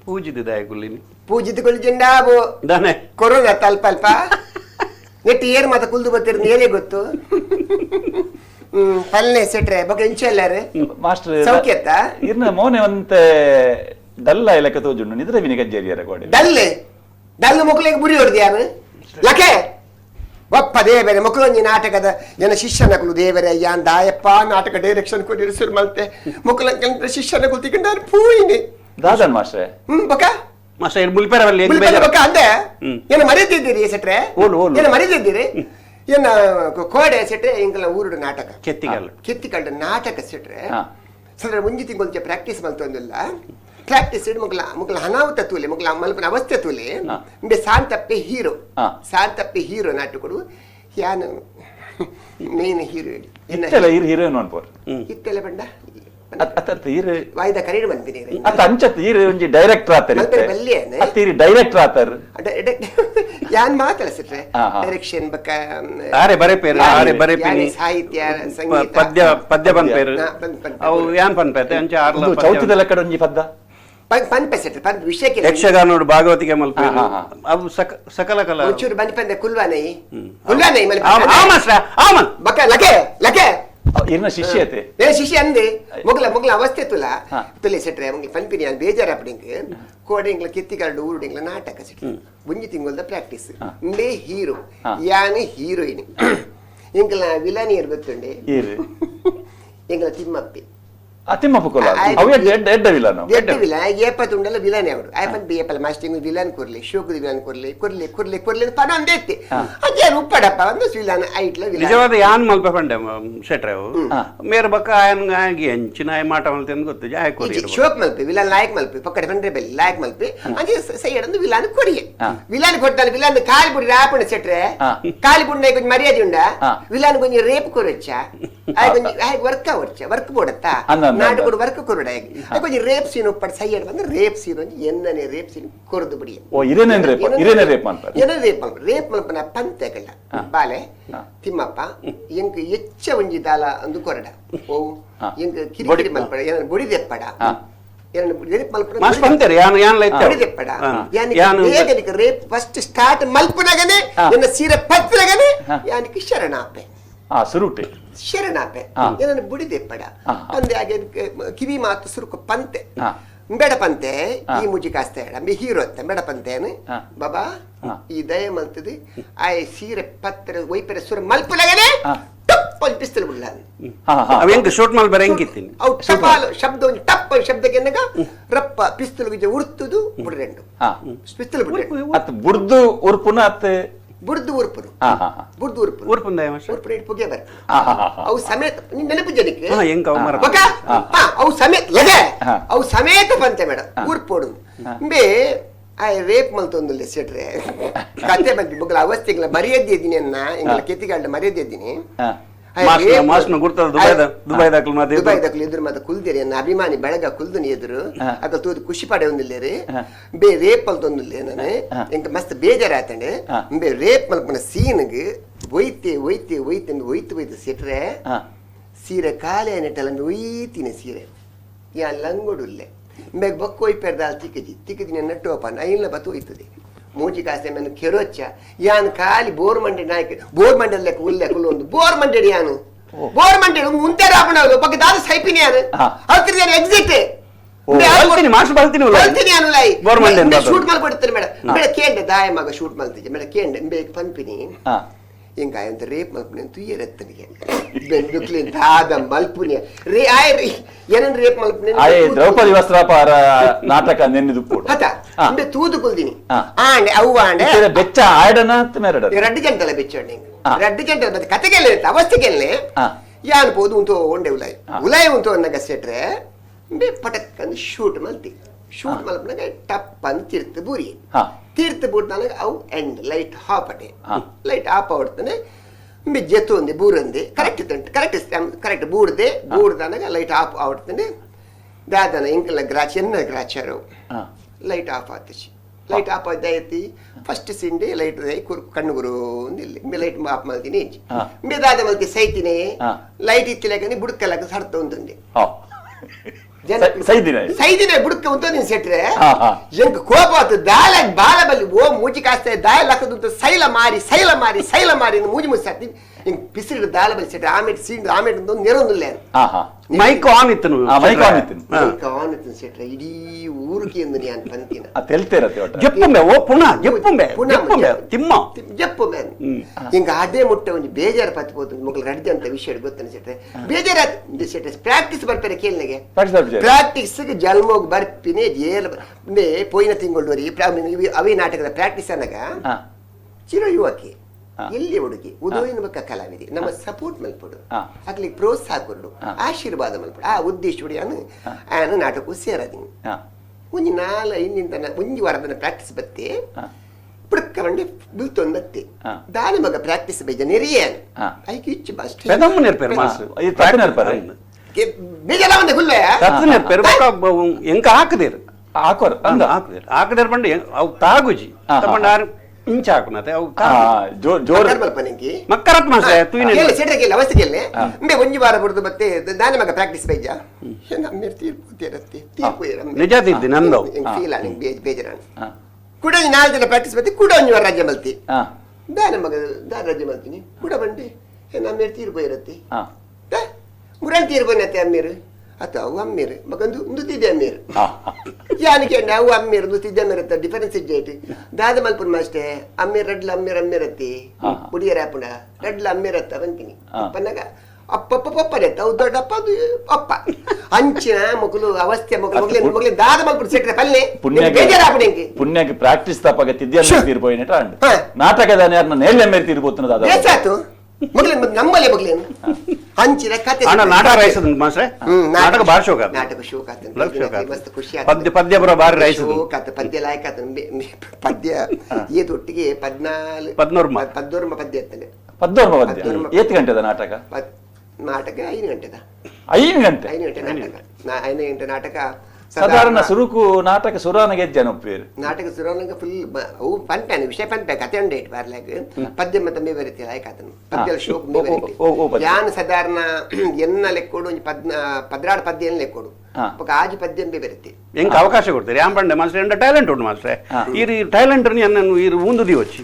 ಪೂಜಿದಿದೆ ಕುಲ್ಲಿನಿ ಪೂಜಿತುಕೊಳ್ಜಿಂಡಾಬು ದಾನೆ ಕೊರೋನಾ ತಲ್ಪ ನೆಟ್ಟು ಏರ್ ಮಾತ ಕುಲ್ದು ಬರ್ತಿರ್ ನೇಲೆ ಗೊತ್ತು ಪಲ್ಲೆ ಸೆಟ್ರೆ ಬಕ ಹಿಂಚೊಲ್ಲಾರು ಮಾಸ್ಟರ್ ಸೌಖ್ಯತ್ತ ಇರ್ನ ಮೋನೆ ಒಂತೆ ಡಲ್ಲ ಇಲಕ ತೋಜುಂಡು ನಿದ್ರೆ ವಿನಿಗಜ್ಜೇರಿಯರ ಗೋಡೆ ಡಲ್ಲು ಮಕ್ಕಳಿಗೆ ಬುರಿ ಹೊಡೆದ್ಯಾನು ಲಕೆ ಒಪ್ಪ ದೇವರೇ ಮಕ್ಕಳೊಂಜಿ ನಾಟಕದ ಜನ ಶಿಷ್ಯನಗಳು ದೇವರೇ ಯಾನ್ ದಾಯಪ್ಪ ನಾಟಕ ಡೈರೆಕ್ಷನ್ ಕೊಟ್ಟಿರು ಸುರು ಮಲ್ತೆ ಮಕ್ಕಳ ಶಿಷ್ಯನಗಳು ತಿಕೊಂಡಾರು ಪೂಯಿನಿ ದಾದನ್ ಮಾಸ್ಟ್ರೆ ಬಕ ಮಾಸ್ಟರ್ ಮುಲ್ಪೆರವಲ್ಲಿ ಬಕ ಅಂದೆ ಏನು ಮರೀತಿದ್ದೀರಿ ಸೆಟ್ರೆ ಏನು ಮರೀತಿದ್ದೀರಿ ಏನ ಕೋಡೆ ಸೆಟ್ರೆ ಇಂಕಲ ಊರುಡು ನಾಟಕ ಕೆತ್ತಿಕಲ್ಡ ನಾಟಕ ಸೆಟ್ರೆ ಸದ್ರ ಮುಂಜಿ ತಿಂಗೊಂಚ ಪ್ರಾಕ್ಟೀಸ್ ಮಲ್ತೊಂದಿಲ್ಲ ಪ್ರಾಕ್ಟೀಸ್ ಮುಗ್ಲ ಅನಾಹುತ ತೂಲೆ ಮುಗ್ಲ ಮಲ್ಪನ ಅವಸ್ಥೆ ತೂಲೆ ಇಂಬೆ ಶಾಂತಪ್ಪೆ ಹೀರೋ ನಾಟಕಡು ಯಾನು ಮೇನ್ ಹೀರೋ ಹೀರೋಯಿನ್ ಅನ್ಪೋರ್ ಇತ್ತೆಲ್ಲ ಬಂಡ ವಾಯ್ದ ಕರೀಡ್ ಬಂದಿನಿ ಅಂಚತ್ ಒಂಜಿ ಡೈರೆಕ್ಟರ್ ಆತರಿ ಡೈರೆಕ್ಟರ್ ಆತರ ಯಾನ್ ಮಾತಾಡ್ಸಿಟ್ರೆ ಡೈರೆಕ್ಷನ್ ಬಕ್ಕ ಸಾಹಿತ್ಯ ಸಂಗೀತ ಪದ್ಯ ಪನ್ಪೇರು ಅವು ಯಾನ್ ಪನ್ಪೇತೆ ಅಂಚ ಚೌತಿದೆಲ್ಲ ಕಡೆ ಒಂಜಿ ಪದ್ಯ ಪನ್ಪೆ ಸೆಟ್ರೆ ಪನ್ ವಿಷಯಕ್ಕೆ ಯಕ್ಷಗಾನೋಡು ಭಾಗವತಿಗೆ ಮಲ್ಪೇರು ಅವು ಸಕಲ ಕಲಾ ಒಂಚೂರು ಬನ್ಪಂದೆ ಕುಲ್ವಾನೈ ಬಕ್ಕ ಲಕೆ ಇರ್ನ ಶಿಷ್ಯತೆ ಶಿಷ್ಯ ಅಂದೆ ಮುಗ್ಲ ಅವಸ್ಥೆ ತುಲೆ ಸೆಟ್ರೆ ಮುಗ್ಲ ಪನ್ಪಿನಿ ಅದು ಬೇಜಾರ ಅಪ್ಪಡಿಂಗ್ ಕೋಡಿಂಗ್ಲ ಕೆತ್ತಿಗಾರ್ಡು ಊರುಡಿಂಗ್ಲ ನಾಟಕ ಸೆಟ್ರೆ ಒಂಜಿ ತಿಂಗಳದ ಪ್ರಾಕ್ಟೀಸ್ ಇಂಬೆ ಹೀರೋ ಯಾನೆ ಹೀರೋಯಿನ್ ಇಂಗ್ಲ ವಿಲನಿಯರ್ ಗೊತ್ತುಂಡೆ ಇಂಗ್ಲ ತಿಮ್ಮಪ್ಪಿ ತಿಮ್ಮಪ್ಪುಕೊಲ್ಲ ಏಪತ್ತುಂಡಲ್ಲ ವಿಲನ್ ಅವಡು ಆಯ್ಪನ್ ಬಿ ಏಪಲ್ ಮಾಸ್ಟಿಂಗ್ ವಿಲನ್ ಕೊರ್ಲಿ ಶೋಕದ ವಿಲನ್ ಕೊರ್ಲಿ ಪದ ಒಂದೇ ಎತ್ತಿ ಅದೇನು ಉಪ್ಪಡಪ್ಪ ಒಂದು ವಿಲನ್ ಐಟ್ಲ ನಿಜವಾದ ಯಾನ್ ಮಲ್ಪ ಪಂಡೆ ಶೆಟ್ರೆ ಮೇರ ಬಕ್ಕ ಆಯನ್ ಆಗಿ ಹೆಂಚಿನ ಮಾಟ ಮಲ್ತೆ ಅಂತ ಗೊತ್ತು ಜಾಯ್ ಕೊರಿ ಶೋಕ್ ಮಲ್ಪಿ ವಿಲನ್ ಲಾಯಕ್ ಮಲ್ಪಿ ಪಕ್ಕಡೆ ಬಂದ್ರೆ ಬೆಲ್ಲಿ ಲಾಯಕ್ ಮಲ್ಪಿ ಅಂಜಿ ಸೈಯಡಂದು ವಿಲನ್ ಕೊರಿಯೆ ವಿಲನ್ ಕೊಡ್ತಾನೆ ವಿಲನ್ ಕಾಲಿ ಬುಡಿ ರಾಪಣ ಸೆಟ್ರೆ ಕಾಲಿ ಬುಡಿ ಕೊಂಚ ಮರ್ಯಾದೆ ಉಂಡ ವಿಲನ್ ಕೊಂಚ ರೇಪ್ ಕೊರಚ್ಚ ಆಯ್ ವರ್ಕ್ ಬೋಡತ್ತಾ ನಾಟಕ ವರ್ಕ್ ಕೊರಡ ಕೊಂಚ ರೇಪ್ ಸೀನ್ ಉಪ್ಪಡ ಸೈಯಡ್ ಬಂದ್ರೆ ರೇಪ್ ಸೀನ್ ಒಂಜಿ ಎನ್ನನೆ ರೇಪ್ ಸೀನ್ ಕೊರದು ಬಿಡಿ ರೇಪ್ ಮಲ್ಪನ ಪಂತೆಗಳ ಬಾಲೆ ತಿಮ್ಮಪ್ಪ ಎಂಕ್ ಎಚ್ಚ ಒಂಜಿ ದಾಲ ಅಂದು ಕೊರಡ ಓ ಎಂಕ್ ಕಿರಿಕಿರಿ ಮಲ್ಪಡ ಏನ ಬುಡಿದೆಪ್ಪಡ ರೇಪ್ ಫಸ್ಟ್ ಸ್ಟಾರ್ಟ್ ಮಲ್ಪನಗನೆ ಎನ್ನ ಸೀರೆ ಪತ್ರಗನೆ ಯಾನಿಗೆ ಶರಣಾಪೆ ಶರಣಾಪೆ ಏನನ್ನು ಬುಡಿದೆಪ್ಪಡ ಅಂದೆ ಹಾಗೆ ಕಿವಿ ಮಾತು ಸುರುಕು ಪಂತೆ ಬೇಡ ಪಂತೆ ಈ ಮುಜಿ ಕಾಸ್ತೆ ಅಂಬಿ ಹೀರೋ ಅಂತ ಬೇಡ ಪಂತೇನು ಬಾಬಾ ಈ ದಯ ಮಲ್ತದೆ ಆ ಸೀರೆ ಪತ್ರ ವೈಪರೆ ಸುರ ಮಲ್ಪುಲಗನೆ ಪಿಸ್ತಲ್ ಬಿಡ್ಲ ಅವು ಹೆಂಗೆ ಶೂಟ್ ಮಾಡಿ ಬೇರೆ ಹೆಂಗಿತ್ತೀನಿ ಅವು ಟಪಾಲು ಶಬ್ದ ಒಂದು ಟಪ್ ಶಬ್ದಕ್ಕೆ ಏನಗ ರಪ್ಪ ಪಿಸ್ತಲ್ ಗಿಜ ಉಡ್ತುದು ಬುಡ್ರೆಂಡು ಪಿಸ್ತಲ್ ಬಿಡ್ರೆಂಡು ಅತ್ ಬುಡ್ದು ಉರ್ಪುನ ಅತ್ ಬುಡ್ದು ಉರ್ಪುನು ಬುಡ್ದು ಉರ್ಪುನು ಊರ್ಪುಂದ ಉರ್ಪುನ ಇಟ್ಟು ಪುಗೆ ಬರ್ ಅವು ಸಮೇತ ನಿನ್ ನೆನಪು ಜನಕ್ಕೆ ಹೆಂಗ ಅವು ಮರ ಅವು ಸಮೇತ ಲಗೆ ಅವು ಸಮೇತ ಬಂತೆ ಮೇಡಮ್ ಊರ್ಪೋಡು ಬೇ ಆ ರೇಪ್ ಮಲ್ತೊಂದು ಸೆಟ್ರೆ ಕತೆ ಬಂದು ಮಗಳ ಅವಸ್ಥೆಗಳ ಮರ್ಯಾದೆ ಇದ್ದೀನಿ ಅನ್ನ ಇಂಗಳ ಕೆತ್ತಿಗಾಳ ಮರ್ಯಾದೆ ಇದ್ದೀನಿ ದುಬೈದಾಕ್ಲು ಎದುರು ಮತ್ತೆ ಕುಲ್ದಿರಿ ಅನ್ನ ಅಭಿಮಾನಿ ಬೆಳಗ ಕುಲ್ದನಿ ಎದುರು ಅಕ್ಕ ತೂದು ಖುಷಿ ಪಡೆ ಒಂದಿಲ್ಲೇರಿ ಬೇ ರೇಪ್ ಮಲ್ತೊಂದಿಲ್ಲ ನಾನು ಇಂಕ ಮಸ್ತ್ ಬೇಜಾರಾತಂಡೆ ಬೇ ರೇಪ್ ಮಲ್ಪನ ಸೀನ್ಗೆ ಒಯ್ತೆ ಒಯ್ತೆ ಒಯ್ತೆ ಒಯ್ತು ಒಯ್ತು ಸೆಟ್ರೆ ಸೀರೆ ಕಾಲೆ ನೆಟ್ಟಲ್ಲ ಒಯ್ತೀನಿ ಸೀರೆ ಯಾ ಲಂಗೋಡುಲ್ಲೆ ಬೇಗ ಬಕ್ಕು ಒಯ್ಪೆರ್ದಾಲ್ ತಿಕ್ಕದಿ ನಟ್ಟೋಪ ನೈಲ್ಲ ಬತ್ತು ಒಯ್ತದೆ ಮೂಜಿ ಕಾಸೆ ಮೇಲೆ ಕೆರೊಚ್ಚ ಯಾನ್ ಖಾಲಿ ಬೋರ್ ಮಂಡೆ ನಾಯಕ ಬೋರ್ ಮಂಡೆ ಲೆಕ್ಕ ಉಲ್ಲೆ ಕುಲ್ಲೊಂದು ಬೋರ್ ಮಂಡೆ ಯಾನು ಬೋರ್ ಮಂಡೆ ಮುಂತೆ ರಾಪಣದು ಬಗ್ಗೆ ದಾದ ಸೈಪಿನಿ ಯಾನು ಹತ್ತಿರ ಎಕ್ಸಿಟ್ ಶೂಟ್ ಮಾಡ್ಬಿಡ್ತಾರೆ ಮೇಡಮ್ ಬೇಡ ಕೇಂಡೆ ದಾಯ ಮಗ ಶೂಟ್ ಮಾಡ್ತಿದ್ದೆ ಮೇಡ ಕೇಂಡೆ ಬೇಗ ಪಂಪಿನಿ ಹಿಂಗ ಅಂತ ರೇಪ್ ಮಲ್ಪನೆ ತುಯ್ಯರತ್ತನಿಗೆ ಬೆಂದುಕ್ಲಿನ್ ದಾದ ಮಲ್ಪುನಿಯ ರೇ ಆಯ್ ಏನನ್ ರೇಪ್ ಮಲ್ಪನೆ ದ್ರೌಪದಿ ವಸ್ತ್ರಾಪಹಾರ ನಾಟಕ ನೆನ್ನಿದು ಹತ ಅಂಬೆ ತೂದು ಕುಲ್ದಿನಿ ಆಂಡೆ ಅವ್ವ ಆಂಡೆ ಬೆಚ್ಚ ಆಡನ ಮೇರಡ ರಡ್ಡು ಗಂಟಲ ಬೆಚ್ಚೋಂಡೆ ರಡ್ಡು ಗಂಟಲ ಮತ್ತೆ ಕತೆಗೆಲ್ಲ ಅವಸ್ಥೆಗೆಲ್ಲೇ ಯಾನ್ ಪೋದು ಉಂಟು ಒಂಡೆ ಉಲಾಯ್ ಉಂಟು ಅನ್ನಗ ಸೆಟ್ರೆ ಬೇ ಪಟಕ್ ಅಂದ್ ಶೂಟ್ ಮಲ್ತಿ ಶೂಟ್ ಮಲ್ಪನಾಗ ಟಪ್ ಅಂತ ತೀರ್ಥ ಬೂರಿ ತೀರ್ಥ ಬೂಟ್ನಾಗ ಅವು ಎಂಡ್ ಲೈಟ್ ಹಾಪ್ ಅಟೆ ಲೈಟ್ ಆಪ್ ಆಡ್ತಾನೆ ಜೆತ್ತು ಒಂದೆ ಬೂರಂದೆ ಕರೆಕ್ಟ್ ಕರೆಕ್ಟ್ ಬೂಡ್ದೆ ಬೂಡ್ದಾನಾಗ ಲೈಟ್ ಆಫ್ ಆಡ್ತಾನೆ ದಾದನ ಇಂಕಲ್ಲ ಗ್ರಾಚ್ ಎನ್ನ ಗ್ರಾಚಾರು ಲೈಟ್ ಆಫ್ ಆತಿಸಿ ಲೈಟ್ ಆಫ್ ಆಯ್ತಿ ಫಸ್ಟ್ ಸಿಂಡೆ ಲೈಟ್ ಕಣ್ಣುಗುರು ಇಲ್ಲಿ ಲೈಟ್ ಆಫ್ ಮಾಡ್ತೀನಿ ದಾದ ಮಲ್ತಿ ಸೈತಿನಿ ಲೈಟ್ ಇತ್ತಿಲಾಗ ಬುಡಕಲಾಗ ಸರ್ತ ಒಂದಂಡೆ ಸೈದಿನ ಬುಡಕ ಉಂಟ ನೀನ್ ಸೆಟ್ರೆ ಎಂಕ ಕೋಪ ಆತು ದಾಲ ಬಾಲ ಬಲ್ಲಿ ಓ ಮೂಜಿ ಕಾಸ್ತ ದಾಯ ಲಕ್ಕದ ಸೈಲ ಮಾರಿ ಮೂಜಿ ಮುಚ್ಚಾತಿ ಹಿಂಗ್ ಪಿಸಿರಿಡ ದಾಲ ಬಲ್ಲಿ ಸೆಟ್ರೆ ಆಮೇಲೆ ಸೀನ್ ಆಮೇಲೆ ಒಂದು ನೆರೊಂದಿಲ್ಲ ಮೈಕ್ ಆನ್ ಇತ್ತು ಮೈಕ್ ಆನ್ ಇತ್ತು ಸೆಟ್ರೆ ಇಡೀ ಊರಿಗೆ ಎಂದು ನಾನು ಪಂತಿನ ಜಪ್ಪುಂಬೆ ಓ ಪುನಃ ಜಪ್ಪುಂಬೆ ತಿಮ್ಮ ಜಪ್ಪುಂಬೆ ಹಿಂಗ ಅದೇ ಮುಟ್ಟ ಒಂದು ಬೇಜಾರು ಪತ್ಬೋದು ಮಕ್ಕಳು ರಡ್ದೆ ಅಂತ ವಿಷಯ ಗೊತ್ತಾನೆ ಸೆಟ್ರೆ ಬೇಜಾರು ಸೆಟ್ರೆ ಪ್ರಾಕ್ಟೀಸ್ ಬರ್ತಾರೆ ಕೇಳಿನಗೆ ಪ್ರಾಕ್ಟೀಸ್ ಜಲ್ಮೋಗ್ ಬರ್ಪಿನಿ ಪೋಯಿನ ತಿಂಗಳು ಅವೇ ನಾಟಕದ ಪ್ರಾಕ್ಟೀಸ್ ಅನ್ನಗ ಚಿರ ಯುವಕಿ ಎಲ್ಲಿ ಹುಡುಗಿ ಉದೋಯಿನ ಬಕ್ಕ ಕಲಾವಿದೆ ನಮ್ಮ ಸಪೋರ್ಟ್ ಮಲ್ಪಡು ಆಗ್ಲಿಕ್ಕೆ ಪ್ರೋತ್ಸಾಹ ಕೊರಡು ಆಶೀರ್ವಾದ ಮಲ್ಪಡು ಆ ಉದ್ದೇಶ ಆನು ನಾಟಕ ಸೇರದಿ ಒಂಜಿ ಒಂಜಿ ವಾರದನ ಪ್ರಾಕ್ಟೀಸ್ ಬತ್ತೆ ಪುಡ್ಕಂಡೆ ಬೀಳ್ತೊಂದತ್ತೆ ದಾನಿ ಮಗ ಪ್ರಾಕ್ಟೀಸ್ ಬೇಜ ನೆರಿಯಾನು ಐಕೆ ಇಚ್ಚು ಬಾಸ್ಟ್ ಬೇಜಾರ ಒಂದೆ ಹುಲ್ಲೆ ಎಂಕ ಹಾಕದೇರು ಹಾಕದೇರು ಬಂದು ಅವು ತಾಗುಜಿ ತಗೊಂಡು ಇಂಚ ಹಾಕುನತೆ ಅವು ಜೋರ್ ಮಕ್ಕರತ್ ಮಾಸ್ರೆ ತುಯಿನೆ ಸೆಟ್ರಗೆಲ್ಲ ಅವಸ್ಥೆಗೆಲ್ಲ ಬೇ ಒಂಜಿ ವಾರ ಬಿಡ್ದು ಮತ್ತೆ ದಾನಿ ಮಗ ಪ್ರಾಕ್ಟೀಸ್ ಬೇಜ ನಮ್ಮೇರ್ ತೀರ್ಪು ನಿಜ ತಿದ್ದಿ ನಂದು ಫೀಲ್ ಆನಿ ಬೇಜಾರ ಕೂಡ 4 ದಿನ ಪ್ರಾಕ್ಟೀಸ್ ಬತ್ತಿ ಕೂಡ ಒಂಜಿ ವಾರ ರಜೆ ಮಲ್ತಿ ದಾನಿ ಮಗ ದಾನಿ ರಜೆ ಮಲ್ತೀನಿ ಕೂಡ ಬಂಡೆ ನಮ್ಮೇರ್ ತೀರ್ಪು ಇರತ್ತೆ ಮುರಳ್ ತೀರ್ಪು ನತ್ತೆ ಅಮ್ಮೀರು ಅತ್ತ ಅವು ಅಮ್ಮೀರು ಮಗಂದು ನುತ್ತಿದ್ದೆ ಅಮ್ಮೀರು ಯಾನಿಕೆ ಅವು ಅಮ್ಮೀರು ನುತ್ತಿದ್ದೆ ಅಮ್ಮೀರತ್ತ ಡಿಫರೆನ್ಸ್ ಇಜ್ಜೈತಿ ದಾದ ಮಲ್ಪುನ್ ಮಾಸ್ಟೆ ಅಮ್ಮೀರ್ ರಡ್ಲ ಅಮ್ಮೀರತ್ತಿ ಪುಡಿಯರ ಪುಡ ರಡ್ಲ ಅಮ್ಮೀರತ್ತ ಬಂತೀನಿ ಅಪ್ಪನಾಗ ಅಪ್ಪಪ್ಪ ಪಪ್ಪನೆತ್ತ ಅವು ದೊಡ್ಡಪ್ಪ ಅದು ಅಪ್ಪ ಅಂಚಿನ ಮಕ್ಕಳು ಅವಸ್ಥೆ ಮಕ್ಕಳು ದಾದ ಮಲ್ಪುನ್ ಸೆಟ್ರೆ ಪಲ್ಲೆ ಬೇಜಾರಾಪಣೆಂಗೆ ಪುಣ್ಯಕ್ಕೆ ಪ್ರಾಕ್ಟೀಸ್ ತಪ್ಪಾಗ ತಿದ್ದೆ ತೀರ್ಬೋಯಿನಟ ನಾಟಕದ ನೇರ್ಲೆ ಮೇಲೆ ತೀರ್ಬೋತನ ಬೇಸಾತು ಮಗಳೇನು ನಮ್ಮಲ್ಲೇ ಮಗಳೇನು ಹಂಚಿನ ಕತೆ ನಾಟಕ ರಾಯಿಸದ ಮಾಸ್ರೆ ನಾಟಕ ಬಾರಿ ಶೋಕ ನಾಟಕ ಶೋಕ ಮಸ್ತ್ ಖುಷಿ ಪದ್ಯ ಪದ್ಯ ಬರೋ ಬಾರಿ ರಾಯಿಸದು ಪದ್ಯ ಲಾಯಕ ಪದ್ಯ ಏತೊಟ್ಟಿಗೆ 14 ಪದ್ಯ ಇರ್ತದೆ 14 ಏತ್ ಗಂಟೆದ ನಾಟಕ 5 ಗಂಟೆದ 5 ಗಂಟೆ ನಾಟಕ ಸಾಧಾರಣ ಸುರುಕು ನಾಟಕ ಸುರಾನಗೆ ಜನಪ್ರಿಯ ನಾಟಕ ಸುರಾನಗ ಫುಲ್ ಅವು ಪಂಪೇನೆ ವಿಷಯ ಪಂಪೆ ಕತೆ ಉಂಡೆ ಬಾರ್ಲಾಗ ಪದ್ಯ ಮತ್ತೆ ಮೇ ಬರೀತಿ ಲಾಯಕ ಆತನು ಪದ್ಯ ಶೋಕ್ ಮೇ ಬರೀತಿ ಯಾನ್ ಸಾಧಾರಣ ಎನ್ನ ಲೆಕ್ಕೋಡು ಒಂಜಿ 16 ಪದ್ಯ ಲೆಕ್ಕೋಡು ಆಜಿ ಪದ್ಯ ಮೇ ಬರೀತಿ ಎಂಕ ಅವಕಾಶ ಕೊಡ್ತಾರೆ ಯಾಂಬಂಡೆ ಮಾಸ್ಟರ್ ಎಂಡ ಟ್ಯಾಲೆಂಟ್ ಉಂಟು ಮಾಸ್ಟರ್ ಈ ಟ್ಯಾಲೆಂಟ್ ಅನ್ನು ಇರು ಉಂದುದಿ వచ్చి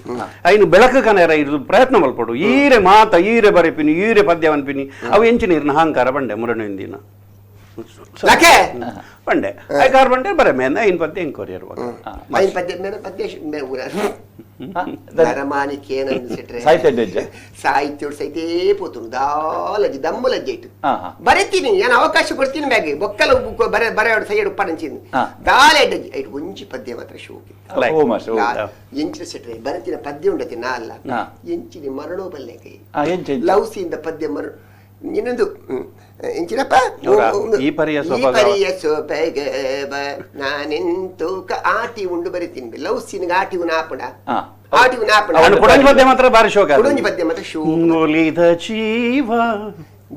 ಐನು ಬೆಳಕು ಕನೆರ ಇದು ಪ್ರಯತ್ನ ಮಲ್ಪಡು ಈರೆ ಮಾತ ಈರೆ ಬರೆಪಿನಿ ಈರೆ ಪದ್ಯ ಅನ್ಪಿನಿ ಅವು ಎಂಚಿನ ಇರ್ನ ಅಹಂಕಾರ ಬಂಡೆ ಮುರಣಿಂದಿನ ಲಕೆ ಬಂಡೆ ಐಕಾರ್ ಬಂಡೆ ಬರ ಮೇನ ಇನ್ ಪದ್ಯ ಇಂಕೋರಿ ಇರುವಾಗ ಮೈನ್ ಪದ್ಯ ಮೇಲೆ ಪದ್ಯ ಊರ ನರಮಾನಿಕೇನಂದು ಸಿಟ್ರೆ ಸಾಹಿತ್ಯ ಸಾಹಿತ್ಯ ಸೈತೇ ಪೋತು ದಾಲಜಿ ದಮ್ಮಲಜ್ಜಿ ಆಯ್ತು ಬರೀತೀನಿ ಏನು ಅವಕಾಶ ಕೊಡ್ತೀನಿ ಮ್ಯಾಗೆ ಬೊಕ್ಕಲ ಬರ ಸೈಡ್ ಉಪ್ಪಂಚಿಂದು ದಾಲೆ ಅಡ್ಡಜ್ಜಿ ಐಟು ಒಂಚಿ ಪದ್ಯ ಮಾತ್ರ ಶೋಕಿ ಎಂಚಿನ ಸಿಟ್ರೆ ಬರೀತಿನ ಪದ್ಯ ಉಂಡತಿ ನಾ ಅಲ್ಲ ಎಂಚಿನ ಮರಣೋ ಬಲ್ಲೆ ಕೈ ಲವ್ಸಿಯಿಂದ ಪದ್ಯ ಮರಣ ಇನ್ನೊಂದು ಎಂಚಿನಪ್ಪ ಈ ಪರಿಯ ಸೊಬಗೆ ನಾನೆಂತೂ ಆಟಿ ಉಂಡು ಬರೀತೀನಿ ಲವ್ಸಿನ ಆಟಿ ನಾಪಡ ಆಟಿ ನಾಪಡ ಕೊಡಂಜಿ ಪದ್ಯ ಮಾತ್ರ ಬಾರಿ ಶೋಕ ಕೊಡಂಜಿ ಪದ್ಯ ಮಾತ್ರ ಶೋಕ ಜೀವ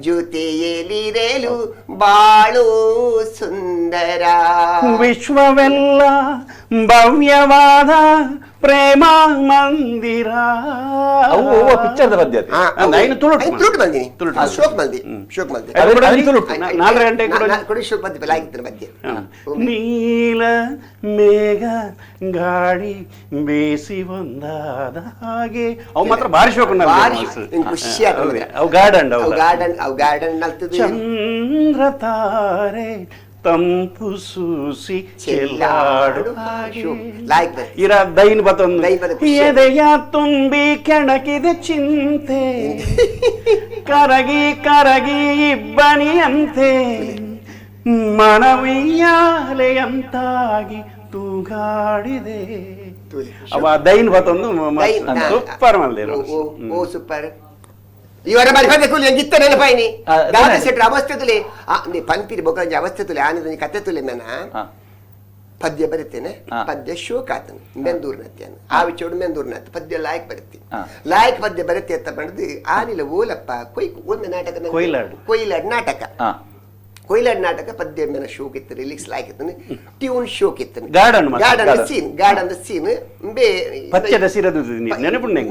ಜೊತೆಯಲಿರಲು ಬಾಳು ಸುಂದರ ವಿಶ್ವವೆಲ್ಲ ಭವ್ಯವಾದ ಪ್ರೇಮ ಮಂದಿರ ಪಿಕ್ಚರ್ದ ಪದ್ಯ ತುಳುಟು ಬಂದಿನಿ ಶೋಕ್ ಮಲ್ದಿ ಶೋಕ್ ಮಲ್ದಿ 4 ಗಂಟೆ ಕೊಡಿ ಶೋಕ್ ಮಲ್ದಿ ಬೆಲಾಗಿತ್ತು ಪದ್ಯ ನೀಲ ಮೇಘ ಗಾಳಿ ಬೇಸಿ ಬಂದಾದ ಹಾಗೆ ಅವು ಮಾತ್ರ ಭಾರಿ ಶೋಕ ಖುಷಿ ಆಗ್ತದೆ ಅವು ಗಾರ್ಡನ್ ಅವು ಗಾರ್ಡನ್ ನಲ್ತದೆ ಚಂದ್ರ ತಾರೆ ತಂಪು ಸೂಸಿ ಚೆಲ್ಲಾಡು ಇರ ದೈನ್ ಬತ್ತೊಂದು ಎದೆಯ ತುಂಬಿ ಕೆಣಕಿದೆ ಚಿಂತೆ ಕರಗಿ ಕರಗಿ ಇಬ್ಬನಿಯಂತೆ ಮನವಿಯಾಲೆಯಂತಾಗಿ ತೂಗಾಡಿದೆ ಅವ ದೈನ್ ಬತ್ತೊಂದು ಸೂಪರ್ ಮಲ್ದಿರೋ ಓ ಸೂಪರ್ ಇವರ ಬಾರಿ ಪದ್ಯ ತುಲಿ ಗಿತ್ತ ನೆನಪಾಯಿನಿ ದಾದ ಸೆಟ್ರ ಅವಸ್ಥೆ ತುಲಿ ನೀ ಪಂಪಿರಿ ಬೊಕಂಜಿ ಅವಸ್ಥೆ ತುಲಿ ಆನಂದ ಕತೆ ತುಲಿ ಮೇನ ಪದ್ಯ ಬರುತ್ತೇನೆ ಪದ್ಯ ಶೋಕ ಆತನು ಮೆಂದೂರ್ನತ್ಯಾನ ಆ ವಿಚೋಡು ಮೆಂದೂರ್ನತ್ ಪದ್ಯ ಲಾಯಕ್ ಬರುತ್ತೆ ಲಾಯಕ್ ಪದ್ಯ ಬರುತ್ತೆ ಅಂತ ಮಾಡಿದ್ದು ಆನಿಲ ಓಲಪ್ಪ ಒಂದು ನಾಟಕ ಕೊಯ್ಲಾಡ್ ನಾಟಕ ಕೊಯ್ಲಾಡ್ ನಾಟಕ ಪದ್ಯ ಮೇಲೆ ಶೋಕ್ ಇತ್ತು ರಿಲೀಕ್ಸ್ ಲಾಯಕ್ ಇತ್ತು ಟ್ಯೂನ್ ಶೋಕ್ ಇತ್ತು ಗಾರ್ಡನ್ ಸೀನ್ ಪದ್ಯದ ಸಿರದು ನೆನಪುಂಡೆ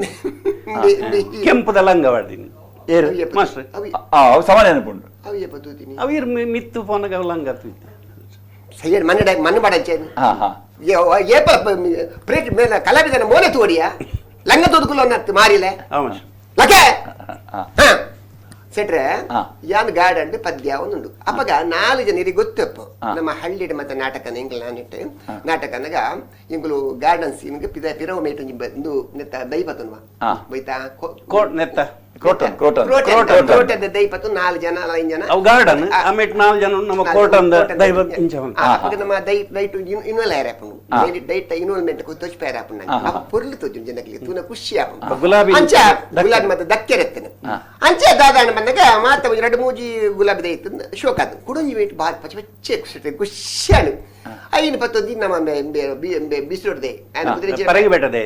ಕೆಂಪುದ ಲಂಗವಾಡ್ತೀನಿ ಅವೀರ್ ಮಿತ್ತು ಪೋನಗ ಲಂಗ ಸೈಯಡ್ ಮಣ್ಣು ಬಾಡಂಚೇನು ಪ್ರೇಟ್ ಮೇಲೆ ಕಲಾವಿದನ ಮೋನೆ ತೋಡಿಯಾ ಲಂಗ ತೋದುಕುಲು ಅನ್ನತ್ತು ಮಾರಿಲೆ ಲಕೆ ಸೆಟ್ರೆ ಯಾನ್ ಗಾರ್ಡನ್ ಪದ್ಯ ಒಂದುಂಡು ಅಪ್ಪಗ 4 ಜನರಿಗೆ ಗೊತ್ತಪ್ಪ ನಮ್ಮ ಹಳ್ಳಿಡ ಮತ್ತೆ ನಾಟಕನ ಇಂಗ್ಲ ನಾನಿಟ್ಟೆ ನಾಟಕನಾಗ ಇಂಗ್ಲು ಗಾರ್ಡನ್ ಸೀನ್ಗೆ ಪಿರವ ಮೇಟ್ ಒಂದು ನೆತ್ತ ದೈಪತನ್ವ ಬೈತಾ ನೆತ್ತ ಕ್ರೋಟದ ದೈಪತ್ತು 4 ಜನ 5 ಜನ ಅವು ಗಾರ್ಡನ್ ಆಮೇಲೆ 4 ಜನ ನಮ್ಮ ಕೋಟಂದ ದೈವತ್ ನಮ್ಮ ದೈಟ್ ಇನ್ವಾಲ್ ಯಾರಪ್ಪನು ದೈಟ್ ಇನ್ವಾಲ್ಮೆಂಟ್ ತೋಚ್ ಪ್ಯಾರಪ್ಪನ ಅಪ್ಪ ಪೊರ್ಲು ತೋಜು ಜನಕ್ಕೆ ತೂನ ಖುಷಿ ಆಪ ಗುಲಾಬಿ ಗುಲಾಬಿ ಮತ್ತೆ ದಕ್ಕೆರೆತ್ತನೆ ಅಂಚೆ ದಾದಾನ ಬಂದಾಗ ಮಾತ 2-3 ಗುಲಾಬಿ ದೈತು ಶೋಕ ಆತು ಕುಡಂಜಿ ವೇಟ್ ಬಾರಿ ಪಚ್ಚ ಪಚ್ಚೆ ಖುಷಿಯಾಳು ಐನು ಪತ್ತೊಂದು ನಮ್ಮ ಬಿಸಿಲೊಡ್ದೆ ಪರಗಿ ಬೆಟ್ಟದೆ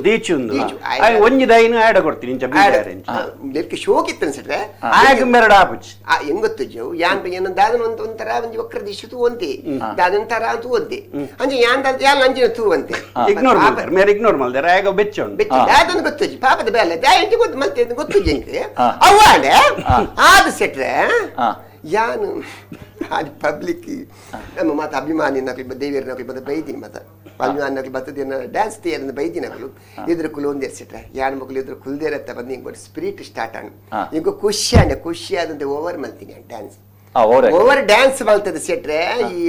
ದೀಚುಂದು ಒಂಜಿ ದೈನು ಆಡ ಕೊಡ್ತೀನಿ ಶೋಕ್ ಇತ್ತು ಅನ್ಸಿಟ್ರೆ ಆಗ ಆಪುಚ್ಚಿ ಹೆಂಗೊತ್ತು ಯಾನ್ ಏನು ದಾದನ ಒಂಥರ ಒಂಜಿ ಒಕ್ಕರ ದಿಶು ಒಂತೆ ದಾದನ ತರ ಅಂತೂ ಒಂತೆ ಅಂಜೆ ಯಾನ್ ಯಾನ್ ಅಂಜಿನ ತೂ ಅಂತೆ ಇಗ್ನೋರ್ ಮಾಡ್ದಾರೆ ಆಗ ಬೆಚ್ಚ ದಾದನ ಗೊತ್ತಜ್ಜಿ ಪಾಪದ ಬೇಲೆ ದಾಯಂಟಿ ಗೊತ್ತು ಮತ್ತೆ ಗೊತ್ತು ಜಂಕ್ ಅವ್ವಾಡೆ ಆದ ಸೆಟ್ರೆ ಯಾನು ಅದು ಪಬ್ಲಿಕ್ ನಮ್ಮ ಮಾತು ಅಭಿಮಾನಿ ನಕಲಿ ದೇವಿಯರ ನಕಲಿ ಬಂದ ಬೈದಿನಿ ಮಾತ ಅಭಿಮಾನಿ ನಕಲಿ ಬರ್ತದೇನ ಡ್ಯಾನ್ಸ್ ತೇರಿಂದ ಬೈದಿನ ನಕಲು ಇದ್ರ ಕುಲು ಒಂದೇರ್ಸಿಟ್ರೆ ಯಾನ ಮಕ್ಕಳು ಇದ್ರ ಕುಲ್ದೇರತ್ತ ಬಂದು ಹಿಂಗೆ ಸ್ಪಿರಿಟ್ ಸ್ಟಾರ್ಟ್ ಆಣ ಈಗ ಖುಷಿ ಆದಂತೆ ಓವರ್ ಮಲ್ತೀನಿ ಡ್ಯಾನ್ಸ್ ಓವರ್ ಡ್ಯಾನ್ಸ್ ಮಲ್ತದ ಸೆಟ್ರೆ ಈ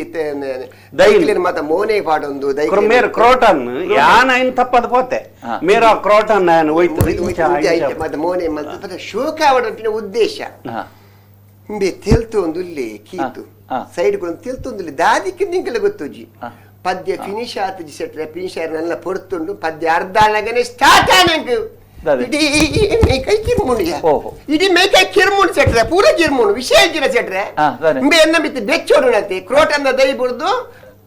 ದೈಲಿನ ಮಾತ ಮೋನೆ ಪಾಡೊಂದು ಮೇರ ಕ್ರೋಟನ್ ಯಾನ ಇನ್ ತಪ್ಪದ ಪೋತೆ ಮೇರ ಕ್ರೋಟನ್ ಮತ್ತೆ ಮೋನೆ ಮಲ್ತ ಶೋಕ ಆವಡ ಉದ್ದೇಶ ತೆಲ್ತು ಒಂದುಲ್ಲಿ ಕೀತು ಸೈಡ್ ತೆಲ್ತು ಒಂದುಲ್ಲಿ ದಾದಿಕ್ಕೆ ನಿಂಗೆಲ್ಲ ಗೊತ್ತುಜಿ ಪದ್ಯ ಫಿನಿಶ್ ಆತಜಿ ಸೆಟ್ರೆ ಫಿನಿಶ್ ಆರ್ನೆಲ್ಲ ಪೊರ್ತುಂಡು ಪದ್ಯ ಅರ್ಧ ಆನಗನೆ ಸ್ಟಾರ್ಟ್ ಆನಂಗ್ ಇಡೀ ಮೇಕೈ ಕಿರ್ಮುಂಡಿಯ ಇಡೀ ಮೇಕೈ ಕಿರ್ಮುಂಡ್ ಸೆಟ್ರೆ ಪೂರ ಕಿರ್ಮುಂಡು ವಿಷಯ ಜಿರ ಸೆಟ್ರೆ ಎನ್ನ ಬಿತ್ತು ಬೆಚ್ಚೋಡು ನತಿ ಕ್ರೋಟನ್ನ ದೈ ಬಿಡ್ದು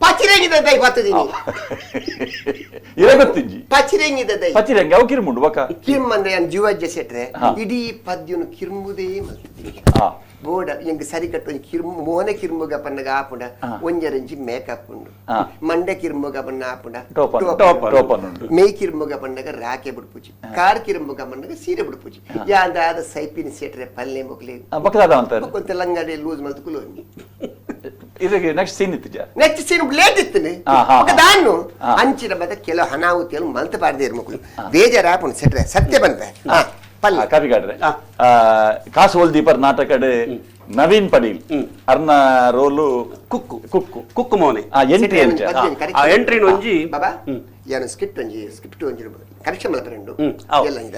ಪಚಿರಂಗಿದ ದೈ ಬತ್ತದಿನಿ ಪಚಿರಂಗಿದ ದೈ ಪಚಿರಂಗಿ ಅವು ಕಿರ್ಮುಂಡು ಬಕ ಕಿರ್ಮಂದ್ರೆ ಯಾನ್ ಜೀವಜ್ಜ ಸೆಟ್ರೆ ಇಡೀ ಪದ್ಯನು ಕಿರ್ಮುದೇ ಮಲ್ತಿದ್ದೀನಿ ಬೋಡ ಎಂಗ್ ಸರಿ ಕಟ್ಟು ಮೋನೆ ಕಿರ್ಮುಗ ಪನ್ನಗ ಆಪುಂಡ ಒಂಜರಂಜಿ ಮೇಕಪ್ ಉಂಡು ಮಂಡೆ ಕಿರ್ಮುಗ ಪನ್ನ ಆಪುಂಡ ಮೇ ಕಿರ್ಮುಗ ಪನ್ನಗ ರಾಕೆ ಬಿಡ್ಪುಜಿ ಕಾರ್ ಕಿರ್ಮುಗ ಪನ್ನಗ ಸೀರೆ ಬಿಡ್ಪುಜಿ ಯಾಂದಾದ ಸೈಪಿನ ಸೆಟ್ರೆ ಪಲ್ಲೆ ಮೊಗ್ಲೆ ಕೊಂತ ಲಂಗಡೆ ಲೂಸ್ ಮಲ್ತು ಕುಲೋನಿ ನೆಕ್ಸ್ಟ್ ಸೀನ್ ಇತ್ತು ನೆಕ್ಸ್ಟ್ ಸೀನ್ ಲೇಟ್ ಇತ್ತು ದಾನು ಅಂಚಿನ ಬದ ಕೆಲವು ಹನಾಹುತಿಯಲ್ಲಿ ಮಲ್ತ ಪಾಡ್ದೆ ಮಕ್ಕಳು ಬೇಜಾರ ಆಪುಂಡು ಸೆಟ್ರೆ ಸತ್ಯ ಬಂತ ಕವಿಗಾಡ್ರೆ ಕಾಸು ಓಲ್ ದೀಪರ್ ನಾಟಕಡ್ ನವೀನ್ ಪಡೀಲ್ ಅರ್ನ ರೋಲು ಕುಕ್ಕು ಕುಕ್ಕು ಕುಕ್ಕು ಮೋನೆ ಎಂಟ್ರಿ ಆ ಎಂಟ್ರಿ ಒಂಜಿ ಬಾಬಾ ಯಾನು ಸ್ಕ್ರಿಪ್ಟ್ ಒಂಜಿ ಕರೆಕ್ಷನ್ ಮಲ್ಪರೆಂಡು ಎಲ್ಲ ಇದ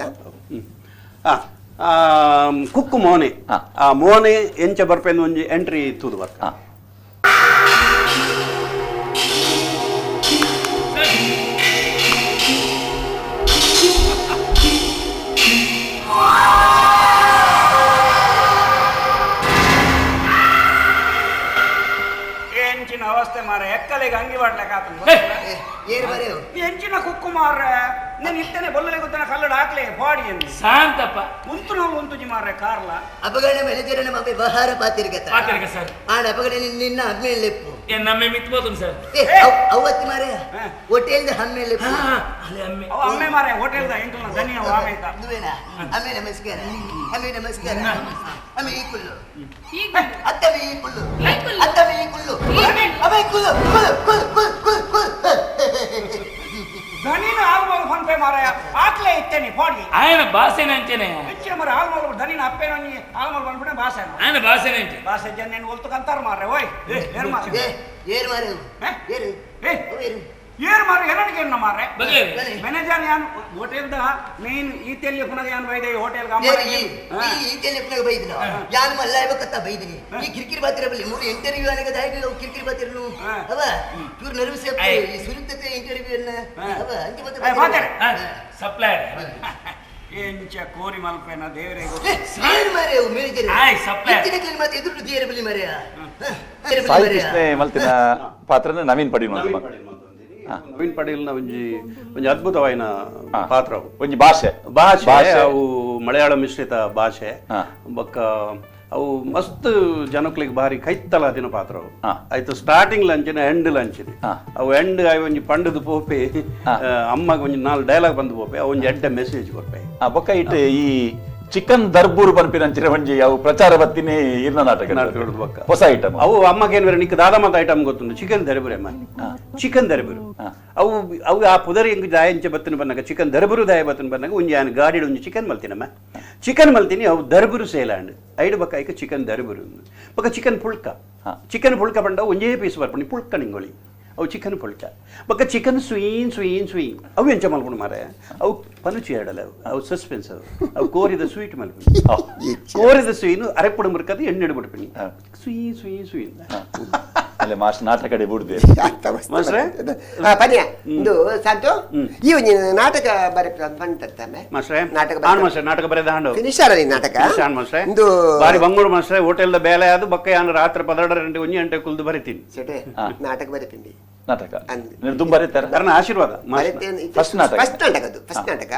ಕುಕ್ಕು ಮೋನೆ ಆ ಮೋನೆ ಎಂಚ ಬರ್ಪೆಂದು ಒಂಜಿ ಎಂಟ್ರಿ ತೂದು ಬರ್ಕ ಎಂಚಿನ ಅವಸ್ಥೆ ಮಾರ ಎಕ್ಕಲಿಗೆ ಅಂಗಿ ಬಾಡ್ಲಕ್ಕ ಎಂಚಿನ ಕುಕ್ಕು ಮಾರ್ರೆ నేను ఇట్టనే బొల్లలే గుద్దన కల్లడు ఆకలే బాడీ అని ಶಾಂತಪ್ಪ ఉంటు ನಾವು ఉంటుಜಿ ಮಾರ್ರೆ ಕಾರ್ಲ ಅಪಗಡೆ ಮೆಳೆದಿರನ ಮಗ ವ್ಯವಹಾರ ಪಾತಿರ್ಗತ ಸರ್ ಆಡ ಅಪಗಡೆ ನಿನ್ನ ಹಮ್ಮೆ ಲೆಪ್ಪು ನಮ್ಮೆ ಮಿತ್ಬೋದು ಸರ್ ಅವತ್ತಿ ಮಾರೆ ಹೋಟೆಲ್ ಹಮ್ಮೆ ಲೆಪ್ಪು ಅಲ್ಲೇ ಅಮ್ಮೆ ಅವ ಅಮ್ಮೆ ಮಾರ್ರೆ ಹೋಟೆಲ್ ದ ಎಂಟ್ಲ ಧನಿಯ ವಾಗೈತ ನುವೇನಾ ಅಮ್ಮೆ ನಮಸ್ಕಾರ ಅಮ್ಮೆ ಈ ಕುಲ್ಲು ಅತ್ತವೆ ಈ ಕುಲ್ಲು ಅತ್ತವೆ ಈ ಕುಲ್ಲು ಅಮ್ಮೆ ಕುಲ್ಲು ಧನಿನ ಆಲ್ಮೋಲ್ ಫನ್ಪೆ ಮಾರ್ರೆ ಆಕಲೇ ಇತ್ತೇನೆ ಬಾಡಿ ఆయన భాషనే అంటేనే ಹೆಚ್ಚಿನ ಮಾರ್ರೆ ಆಲ್ಮೋಲ್ ಧನಿನ ಅಪ್ಪೇನ ಆಲ್ಮೋಲ್ ಬಂದ್ಬಿಟ್ಟೆ ಭಾಷೆ ఆయన భాషనే అంటే ಭಾಷೆ ಜನ నేను ಒಲ್ತಕಂತಾರ ಮಾರ್ರೆ ಓಯ್ ಏನ್ ಮಾರ್ರೆ ಏರ್ ಮಾರೆ ಏರು ಏನ್ ಮಾರ್ರೆ ಏನಕ್ಕೆ ಏನ ಮಾರ್ರೆ ಬಗೆ ಮ್ಯಾನೇಜರ್ ಯಾನ್ ಹೋಟೆಲ್ ದ ಮೇನ್ ಈ ತೆಲ್ಲಿ ಪುನಃ ಯಾನ್ ಬೈದೆ ಹೋಟೆಲ್ ಗ ಈ ತೆಲೆಪುನಾಗ ಬೈದಿನ ಯಾನ್ ಮಲ್ಲಾಯ್ಬೇಕತ್ತ ಬೈದಿನಿ ಈ ಕಿರಿಕಿರಿ ಬಾತಿರ ಬಲ್ಲಿ ಮೂರು ಇಂಟರ್ವ್ಯೂ ಅನಗ ದಾಯಿಗೆ ಕಿರಿಕಿರಿ ಬಾತಿರನು ಅವ ಇವ್ರು ನರ್ವಸ್ ಈ ಸುರಿತತೆ ಇಂಟರ್ವ್ಯೂ ಅನ್ನ ಅವ ಅಂತಿ ಮತ್ತೆ ಬಾತಿರ ಸಪ್ಲೈಯರ್ ಎಂಚ ಕೋರಿ ಮಲ್ಪೇನ ದೇವರೇ ಸಾಯರ್ ಮಾರೆ ಮ್ಯಾನೇಜರ್ ಆಯ್ ಸಪ್ಲೈಯರ್ ಇದಕ್ಕೆ ಮತ್ತೆ ಎದುರು ದೇವರ ಬಲ್ಲಿ ಮಾರೆ ಸಾಯಿ ಕೃಷ್ಣ ಮಲ್ತಿನ ಪಾತ್ರನ ನವೀನ್ ಪಡೀಲ್ ನವೀನ್ ಪಡೀಲ್ನ ಒಂಜಿ ಅದ್ಭುತವಾಯಿನ ಪಾತ್ರ ಒಂಜಿ ಭಾಷೆ ಅವು ಮಲಯಾಳ ಮಿಶ್ರಿತ ಭಾಷೆ ಬೊಕ್ಕ ಅವು ಮಸ್ತ್ ಜನಕ್ಲಿಗೆ ಬಾರಿ ಕೈತ್ತಲಾದಿನ ಪಾತ್ರ ಅವು ಆಯ್ತು ಸ್ಟಾರ್ಟಿಂಗ್ ಲಂಚಿನ ಎಂಡ್ ಲಂಚಿನ ಅವು ಎಂಡ್ ಅವು ಒಂಜಿ ಪಂಡದು ಪೋಪೆ ಅಮ್ಮಗ ಒಂಜಿ 4 ಡೈಲಾಗ್ ಬಂದು ಪೋಪೆ ಅವು ಒಂಜಿ ಎಡ್ಡೆ ಮೆಸೇಜ್ ಕೊರ್ಪೆ ಬೊಕ್ಕ ಇಟ್ಟು ಈ ಚಿಕನ್ ದರ್ಬೂರು ಪನ್ಪಿನಂಚಿನ ಒಂಜಿ ಅವು ಪ್ರಚಾರ ಬತ್ತಿನಿ ಇರ್ನ ನಾಟಕ ಹೊಸ ಐಟಮ್ ಅವು ಅಮ್ಮಗೇನು ನಿಕ್ ದಾದಮತ ಐಟಮ್ ಗೊತ್ತುಂಡು ಚಿಕನ್ ದರ್ಬುರೆ ಚಿಕನ್ ದರ್ಬುರು ಅವು ಅವು ಆ ಪುದರಿ ಹೆಂಗ್ ದಾಯಂಚ ಬತ್ತಿನ ಬಂದಾಗ ಚಿಕನ್ ದರ್ಬುರು ದಾಯ ಬತ್ತಿನ ಬಂದಾಗ ಒಂಜಿ ಆನ್ ಗಾಡಿ ಒಂಜಿ ಚಿಕನ್ ಮಲ್ತಿನಮ್ಮ ಚಿಕನ್ ಮಲ್ತೀನಿ ಅವು ದರ್ಬುರು ಸೇಲಾಂಡ್ ಐಡು ಬಕ್ಕ ಐಕ ಚಿಕನ್ ದರ್ಬುರು ಬೊಕ್ಕ ಚಿಕನ್ ಪುಳ್ಕ ಬಂಡ ಒಂಜೇ ಪೀಸ್ ಬರ್ಪಣಿ ಪುಳ್ಕ ನಿಂಗೊಳಿ ಅವು ಚಿಕನ್ ಪುಳ್ಕ ಬೊಕ್ಕ ಚಿಕನ್ ಸ್ವೀನ್ ಅವು ಎಂಚ ಮಲ್ಪುಂಡು ಮಾರೆ ಅವು ಪನುಚಿ ಆಡಲ್ಲ ಅವು ಸಸ್ಪೆನ್ಸ್ ಅವು ಕೋರಿದ ಸ್ವೀಟ್ ಮಲ್ಪುಂಡು ಕೋರಿದ ಸ್ವೀನು ಅರೆಪುಡು ಮುರ್ಕದು ಎಣ್ಣೆಡು ಬಿಡ್ಪಿನಿ ಸ್ವೀನ್ ಅಲ್ಲೇ ಮಾಸ್ಟರ್ ನಾಟಕ ಕಡೆ ಬಿಡುದೆ ಮಾಸ್ಟ್ರೆ ಪನ್ಯ ಇಂದು ಸಾಂತು ಈ ಒಂಜಿ ನಾಟಕ ಬರೆ ಬಂತತ್ತಮ್ಮೆ ಮಾಸ್ಟ್ರೆ ನಾಟಕ ನಾಟಕ ಬರೆದ ಹಾಂಡು ಫಿನಿಶ್ ಆರಲಿ ನಾಟಕ ಮಾಸ್ಟ್ರೆ ಇಂದು ಬಾರಿ ಬಂಗೋಡು ಮಾಸ್ಟ್ರೆ ಹೋಟೆಲ್ ದ ಬೇಲೆ ಆದು ಬಕ್ಕ ಯಾನು ರಾತ್ರಿ 12 ಗಂಟೆ 1 ಗಂಟೆ ಕುಲ್ದು ಬರಿತೀನಿ ಸೆಟೆ ನಾಟಕ ಬರೆತೀನಿ ನಾಟಕ ನೀವು ತುಂಬ ಬರೀತಾರ ನನ್ನ ಆಶೀರ್ವಾದ ಫಸ್ಟ್ ನಾಟಕ ಫಸ್ಟ್ ನಾಟಕ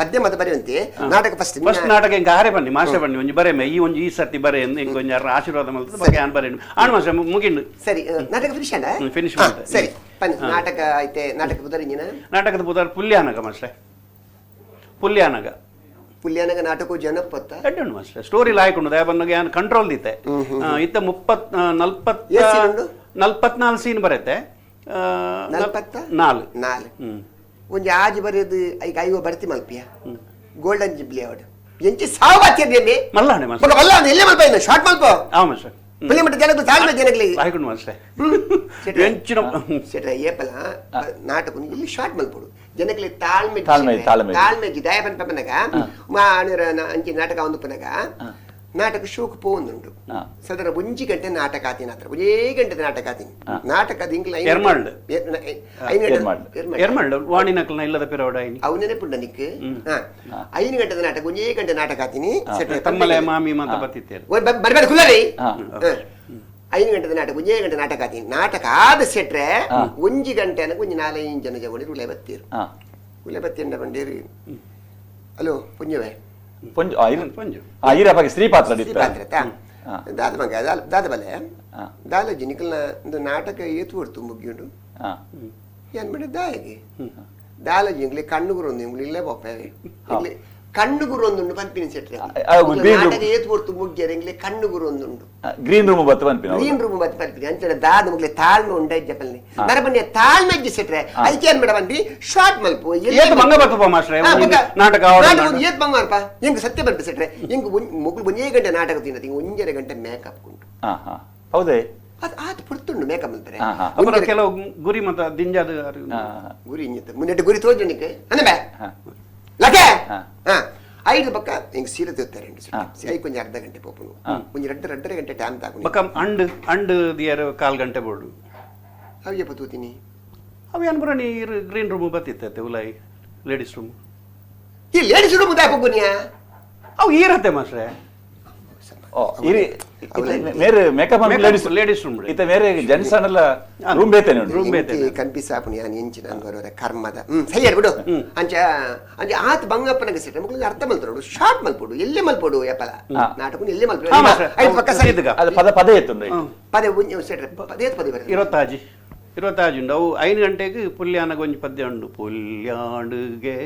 ಪದ್ಯ ಮತ ಬರೆಯುವಂತೆ ನಾಟಕ ಫಸ್ಟ್ ನಾಟಕ ಇಂಕ ಹಾರೆ ಬನ್ನಿ ಮಾಸ್ಟರ್ ಬನ್ನಿ ಒಂಜಿ ಬರೆ ಈ ಒಂಜಿ ಈ ಸರ್ತಿ ಬರೆ ಇಂಕ ಒಂಜಿ ಆಶೀರ್ವಾದ ಮಲ್ತದ ಬಗ್ಗೆ ಆನ್ ಬರೆ ಆನ್ ಮಾಸ್ಟರ್ ಮುಗಿಂಡು ಸರಿ ನಾಟಕ ಫಿನಿಶ್ ಆಂಡ ಫಿನಿಶ್ ಸರಿ ಪನ್ನಿ ನಾಟಕ ಐತೆ ನಾಟಕ ಬುದರಿಂಜಿನ ನಾಟಕದ ಬುದರ್ ಪುಲ್ಯಾನಗ ಮಾಸ್ಟರ್ ಪುಲ್ಯಾನಗ ನಾಟಕ ಜನಪತ್ತ ಎಡ್ಡುಂಡು ಮಾಸ್ಟರ್ ಸ್ಟೋರಿ ಲಾಯ್ಕೊಂಡು ದಯಬನ್ನಗೆ ಯಾನ್ ಕಂಟ್ರೋಲ್ ದಿತ್ತೆ ಇತ್ತ 44 ಸೀನ್ ಬರುತ್ತೆ 44 ಒಂಜಿ ಆಜಿ ಬರೆದು ಐಕ ಐವ ಬರ್ತಿ ಮಲ್ಪಿಯ ಗೋಲ್ಡನ್ ಜಿಬ್ಲಿ ಅವಾರ್ಡ್ ಎಂಚಿ ಸಾವು ಬಾತಿಯದಲ್ಲಿ ಮಲ್ಲಾಣೆ ಮಾಸ್ಟರ್ ಮಲ್ಲ ಎಲ್ಲೇ ಮಲ್ಪ ಇನ್ನ ಶಾರ್ಟ್ ಮಲ್ಪ ಆ ಮಾಸ್ಟರ್ ಫಿಲ್ಮ್ ಜನಕ್ಕೆ ತಾಳ್ಮೆ ಜನಗಳಿಗೆ ಲಾಯ್ಕೊಂಡು ಮಾಸ್ಟರ್ ಎಂಚಿನ ಸೆಟ್ರ ಏಪಲ ನಾಟಕ ಇಲ್ಲಿ ಶಾರ್ಟ್ ಮಲ್ಪಡು ಜನಗಳಿಗೆ ತಾಳ್ಮೆ ಜಿದಾಯ ಪನ್ಪನಗ ಮಾನರ ಅಂಚಿ ನಾಟಕ ಒಂದು ಪನಗ ನಾಟಕ ಶೋಕ್ ಪೋಂದುಂಡು ಸದರ 1 ಗಂಟೆ ನಾಟಕ ಆತೀನಿ ಹತ್ರ 1 ಗಂಟೆ ನಾಟಕ ಆತೀನಿ ನಾಟಕ ದಿಂಗ್ಲ ವಾಣಿನಕಲ್ನ ಇಲ್ಲದ ಪಿರವಡಾಯಿನಿ ಅವನೇ ಪುಂಡ ನಿಕ್ 5 ಗಂಟೆ ನಾಟಕ 1 ಗಂಟೆ ನಾಟಕ ಆತೀನಿ ತಮ್ಮಲೆ ಮಾಮಿ ಮಾತ ಬತ್ತಿತ್ತೇರು ಬರ್ಬೇಡ ಕುಲ್ಲರಿ 5 ಗಂಟೆ ನಾಟಕ 1 ಗಂಟೆ ನಾಟಕ ಆತೀನಿ ನಾಟಕ ಆದ ಸೆಟ್ರೆ 1 ಗಂಟೆ ಅನಕ 4 ಜನ ಜವಣಿ ಉಳೆ ಬತ್ತೀರು ಬಂಡೇರಿ ಹಲೋ ಪುಂಜವೇ ಸ್ತ್ರೀ ಪಾತ್ರ ದಾದ ಮಗ ದಾದ ಬಲೆ ದಾಲಜಿ ನಿಕಲ್ನ ಒಂದು ನಾಟಕ ಏತು ಕೊಡ್ತು ಮುಗಿಯುಂಡು ಏನ್ ಬಿಡ ದಾಯಗೆ ದಾಲಜಿ ಇಂಗ್ಲಿ ಕಣ್ಣುಗುರು ಇಂಗ್ಲಿ ಇಲ್ಲೇ ಬೊಪ್ಪೆ ಕಣ್ಣುಗುರು ಒಂದುಂಡು ಪನ್ಪಿನ ಸೆಟ್ರೆ green room. ನಾಟಕ ಏತ್ ಕೊಡ್ತು ಮುಗ್ಗ್ಯಾರ ಎಂಗ್ಲೆ ಕಣ್ಣುಗುರು ಒಂದುಂಡು ಗ್ರೀನ್ ರೂಮ್ ಬತ್ತು ಅನ್ಪಿನ ಗ್ರೀನ್ ರೂಮ್ ಬತ್ ಪನ್ಪಿನ ಅಂಚೆ ದಾದ ಮುಗ್ಲೆ ತಾಳ್ಮೆ ಉಂಡ ಜಪಲ್ನಿ ನರ ಬನ್ನಿ ತಾಳ್ಮೆ ಅಜ್ಜಿ ಸೆಟ್ರೆ ಅದಕ್ಕೆ ಏನ್ ಮೇಡಮ್ ಅಂದಿ ಶಾರ್ಟ್ ಮಲ್ಪು ಏತ್ ಭಂಗ ಬರ್ತಪ್ಪ ಮಾಸ್ಟ್ರೆ ನಾಟಕ ಏತ್ ಬಂಗಾರಪ್ಪ ಹೆಂಗ್ ಸತ್ಯ ಬರ್ಪ ಸೆಟ್ರೆ ಹೆಂಗ್ ಮುಗ್ಲು ಒಂದೇ ಗಂಟೆ ನಾಟಕ ತಿನ್ನೋದು ಹಿಂಗ್ ಒಂಜರೆ ಗಂಟೆ ಮೇಕಪ್ ಉಂಟು ಹೌದೇ ಅದು ಆತು ಪುಡ್ತುಂಡು ಮೇಕಪ್ ಅಂತಾರೆ ಅಪರ ಕೆಲವು ಗುರಿ ಮತ ದಿಂಜಾದ ಗುರಿ ಇಂಜಿತ್ತು ಮುನ್ನೆಟ್ಟು ಗುರಿ ತೋಜನಿಕ್ಕೆ ಅನ್ನಬೇ ಲಕೆ ಐದು ಪಕ್ಕ ಹಿಂಗ್ ಸೀರೆ ತೋತಾರೆ ಐ ಕೊಂಚ ಅರ್ಧ ಗಂಟೆ ಪೋಪುನು ಕೊಂಚ ಎರಡರೆ ಗಂಟೆ ಟೈಮ್ ತಾಕೊಂಡು ಬಕ ಅಂಡ್ ದಿಯರ್ 1/4 ಗಂಟೆ ಬೋರ್ಡು ಅವಿಯಪ್ಪ ತೂತೀನಿ ಅವು ಏನ್ ಬರ ನೀರು ಗ್ರೀನ್ ರೂಮ್ ಬತ್ತಿತ್ತೆ ಉಲೈ ಲೇಡೀಸ್ ರೂಮ್ ಈ ಲೇಡೀಸ್ ರೂಮ್ ದಾಪ ಗುನಿಯಾ ಅವು ಈರತ್ತೆ ಮಾಸ್ಟ್ರೆ ಇರಿ ಮೇರೆ ಮೇಕಪ್ ಲೇಡೀಸ್ ರೂಮ್ ಇತ್ತ ಮೇರೆ ಜೆಂಟ್ಸ್ ಅನ್ನಲ್ಲ ರೂಮ್ ಬೇತೇನೆ ಉಂಟು ರೂಮ್ ಬೇತೆ ಕನ್ಪಿಸಾಪುನಿ ನಾನು ಎಂಚಿನ ಅನ್ವರ ಕರ್ಮದ ಸರಿ ಬಿಡು ಅಂಚ ಅಂಚ ಆತ ಬಂಗಪ್ಪನಗೆ ಸಿಟ್ಟ ಮಕ್ಕಳಿಗೆ ಅರ್ಥ ಮಲ್ತೋಡು ಶಾರ್ಟ್ ಮಲ್ಪೋಡು ಎಲ್ಲಿ ಮಲ್ಪೋಡು ಯಪ್ಪಲ ನಾಟಕ ಎಲ್ಲಿ ಮಲ್ಪೋಡು ಐದು ಪಕ್ಕ ಸರಿ ಅದು ಪದ ಎತ್ತುಂಡು ಪದೇ ಸೆಟ್ರೆ ಪದೇ ಪದೇ ಬರ್ತದೆ ಇರತ್ತಾಜಿ ಉಂಡು ಅವು 5 ಗಂಟೆಗೆ ಪುಲ್ಯಾನಗ ಒಂಜಿ ಪದ್ಯ ಉಂಡು ಪುಲ್ಯಾಡುಗೆ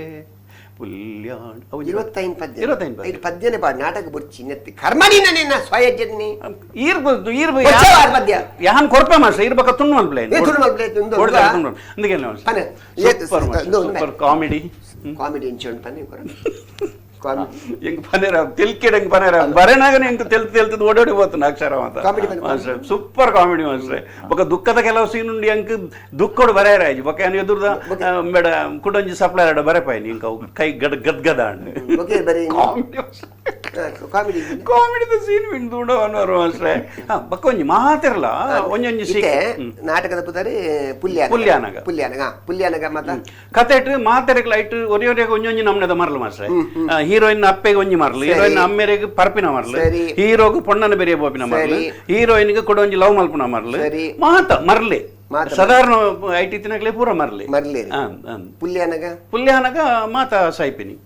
ಪುಲ್ಯಾಡ್ ಅವು 25 ಪದ್ಯ 25 ಪದ್ಯ. ಐದು ಪದ್ಯನೇ ಪಾಡು ನಾಟಕ ಬುಡ್ಚಿ ನೆತ್ತಿ ಕರ್ಮಡಿನ ನಿನ್ನ ಸ್ವಯಜ್ಜನಿ ಈರ್ಬ వచ్చేవారు మధ్య యాన్ కొరపే మాస్టర్ ఈర్బక తున్నుమల్ ప్లేన్ ఏ తున్నుమల్ ప్లేన్ ఉందో అందుకే పని సూపర్ కామెడీ కామెడీ ఎంచండి పని కొర ಎಂಗ್ ಪನೇರ ತಿಲ್ಕಿಡಂಗ್ ಪನೇರ ಬರೆನಾಗ ಎಂಕ್ ತೆಲ್ತದು ಓಡೋಡಿపోతున్నా ಅಕ್ಷರ ಮಾತ್ರ ಸೂಪರ್ ಕಾಮಿಡಿ ಮಾಸ್ಟ್ರೆ ఒక ದುಃಖದ ಕೆಲವು ಸೀನ್ ಉಂಡಿ ಎಂಕ್ ದುಃಖೋಡು ಬರೆಯರಾಜಿ ಬೊಕ ಏನ್ ಎದುರ್ದ ಮೇಡ ಕುಡಂಜಿ ಸಪ್ಲೈರ್ ಬರೆಪಾಯಿನಿ ಇಂಕ ಕೈ ಗದ್ಗದ ಓಕೆ ಬರಿ ಕಾಮಿಡಿ ಕಾಮಿಡಿ ಸೀನ್ ಬಿಂದು ಅನ್ನೋರು ಮಾಸ್ಟ್ರೆ ಬೊಕ ಒಂಜಿ ಮಾತಿರಲ್ಲ ಒಂಜೊಂಜಿ ಸೀನ್ ನಾಟಕದ ಪುದಾರಿ ಪುಲ್ಯಾನಗ ಮತ ಕತೆಟ್ ಮಾತೆರೆಗ್ ಲೈಟ್ ಒರಿಯೊರೆಗೆ ಒಂಜೊಂಜಿ ನಮ್ನೆದ ಮರಲು ಮಾಸ್ಟ್ರೆ ಹೀರೋಯಿನ್ ಅಪ್ಪೆಗೆ ಒಂಜಿ ಮರಲು ಹೀರೋಯಿನ್ ಅಮ್ಮೆರೆಗೆ ಪರ್ಪಿನ ಮರಲು ಹೀರೋಗೆ ಪೊಣ್ಣನ ಬೆರೆಯ ಬೋಪಿನ ಮರಲು ಹೀರೋಯಿನ್ಗೆ ಕೊಡೊಂಜಿ ಲವ್ ಮಲ್ಪುನ ಮರಲು ಮಾತ ಮರ್ಲೆ ಸಾಧಾರಣ ಐಟಿ ತಿನ್ನಕ್ಲೆ ಪೂರ ಮರ್ಲೆ ಪುಲ್ಯಾನಗ ಮಾತ ಸೈಪಿನಿ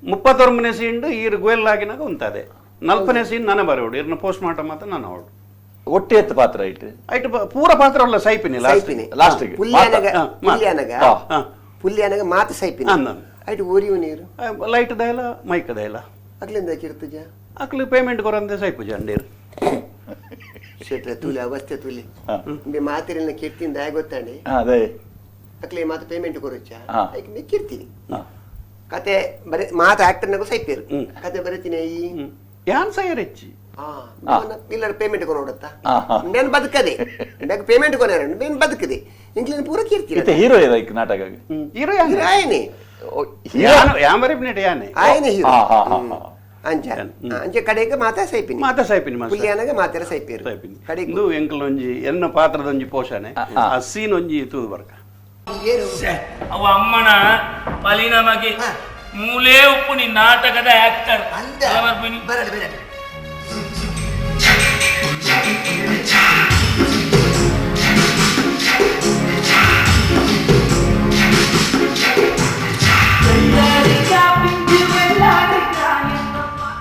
39ನೇ ಸೀನ್ ಈರ್ ಗೋಯಲ್ಲಾಗಿನಾಗ ಉಂತದೆ 40ನೇ ಸೀನ್ ನನ್ನ ಬರೋಡು ಇರ್ನ ಪೋಸ್ಟ್ ಮಾರ್ಟಮ್ ಮಾತ ನನ್ನ ಅವಡು ಒಟ್ಟೆ ಎತ್ತು ಪಾತ್ರ ಐಟ್ ಪೂರ ಪಾತ್ರ ಅಲ್ಲ ಸೈಪಿನಿ ಲಾಸ್ಟ್ ಪುಲ್ಯಾನಗ ಮಾತ ಸೈಪಿನಿ ಐಟ್ ಓರಿಯು ನೀರು ಲೈಟ್ ದಯಲ ಮೈಕ್ ದಯಲ ಅಕ್ಲಿಂದ ಕಿರ್ತುಜ ಅಕ್ಲಿ ಪೇಮೆಂಟ್ ಕೊರಂದೆ ಸೈಪುಜ ಅಂಡೇರು ಶೆಟ್ರೆ ತುಲಿ ಅವಸ್ಥೆ ತುಲಿ ಬಿ ಮಾತಿರಿನ ಕಿರ್ತಿಂದ ಗೊತ್ತಾಂಡಿ ಅದೇ ಅಕ್ಲಿ ಮಾತು ಪೇಮೆಂಟ್ ಕೊರಚ್ಚ ಐಕ್ ಕಿರ್ತೀನಿ ಕತೆ ಬರೀ ಮಾತು ಆಕ್ಟರ್ನಾಗೂ ಸೈಪೇರು ಕತೆ ಬರೀತೀನಿ ಈ ಯಾನ್ ಸೈರೆಚ್ಚಿ ಇಲ್ಲ ಪೇಮೆಂಟ್ ಕೊನೋಡತ್ತ నేను ಬದುಕದೆ నాకు ಪೇಮೆಂಟ್ ಕೊನಾರಂడి నేను ಬದುಕದೆ ಇಂಕ್ಲಿನ ಪೂರ ಕೀರ್ತಿ ಹೀರೋ ನಾಟಕ ಹೀರೋ ఆయనే యామరిపినట్టు యానే ఆయన హీరో ಅಂಚೆ ಕಡೆಗೆ ಮಾತಾ ಸೈಪಿನಿ ಪುಲ್ಯಾನಗ ಮಾತೆರ ಸೈಪೇರು ಇಂದು ಎಂಕಲೊಂಜಿ ಎನ್ನ ಪಾತ್ರದೊಂಜಿ ಪೋಷಣೆ ಆ ಸೀನ್ ಒಂಜಿ ತೂದು ಬರ್ಕ ಅವ ಅಮ್ಮನ ಪಲಿನ ಮಗೆ ಮೂಲೇ ಉಪ್ಪುನಿ ನಾಟಕದ ಆಕ್ಟರ್ ಬರಲಿ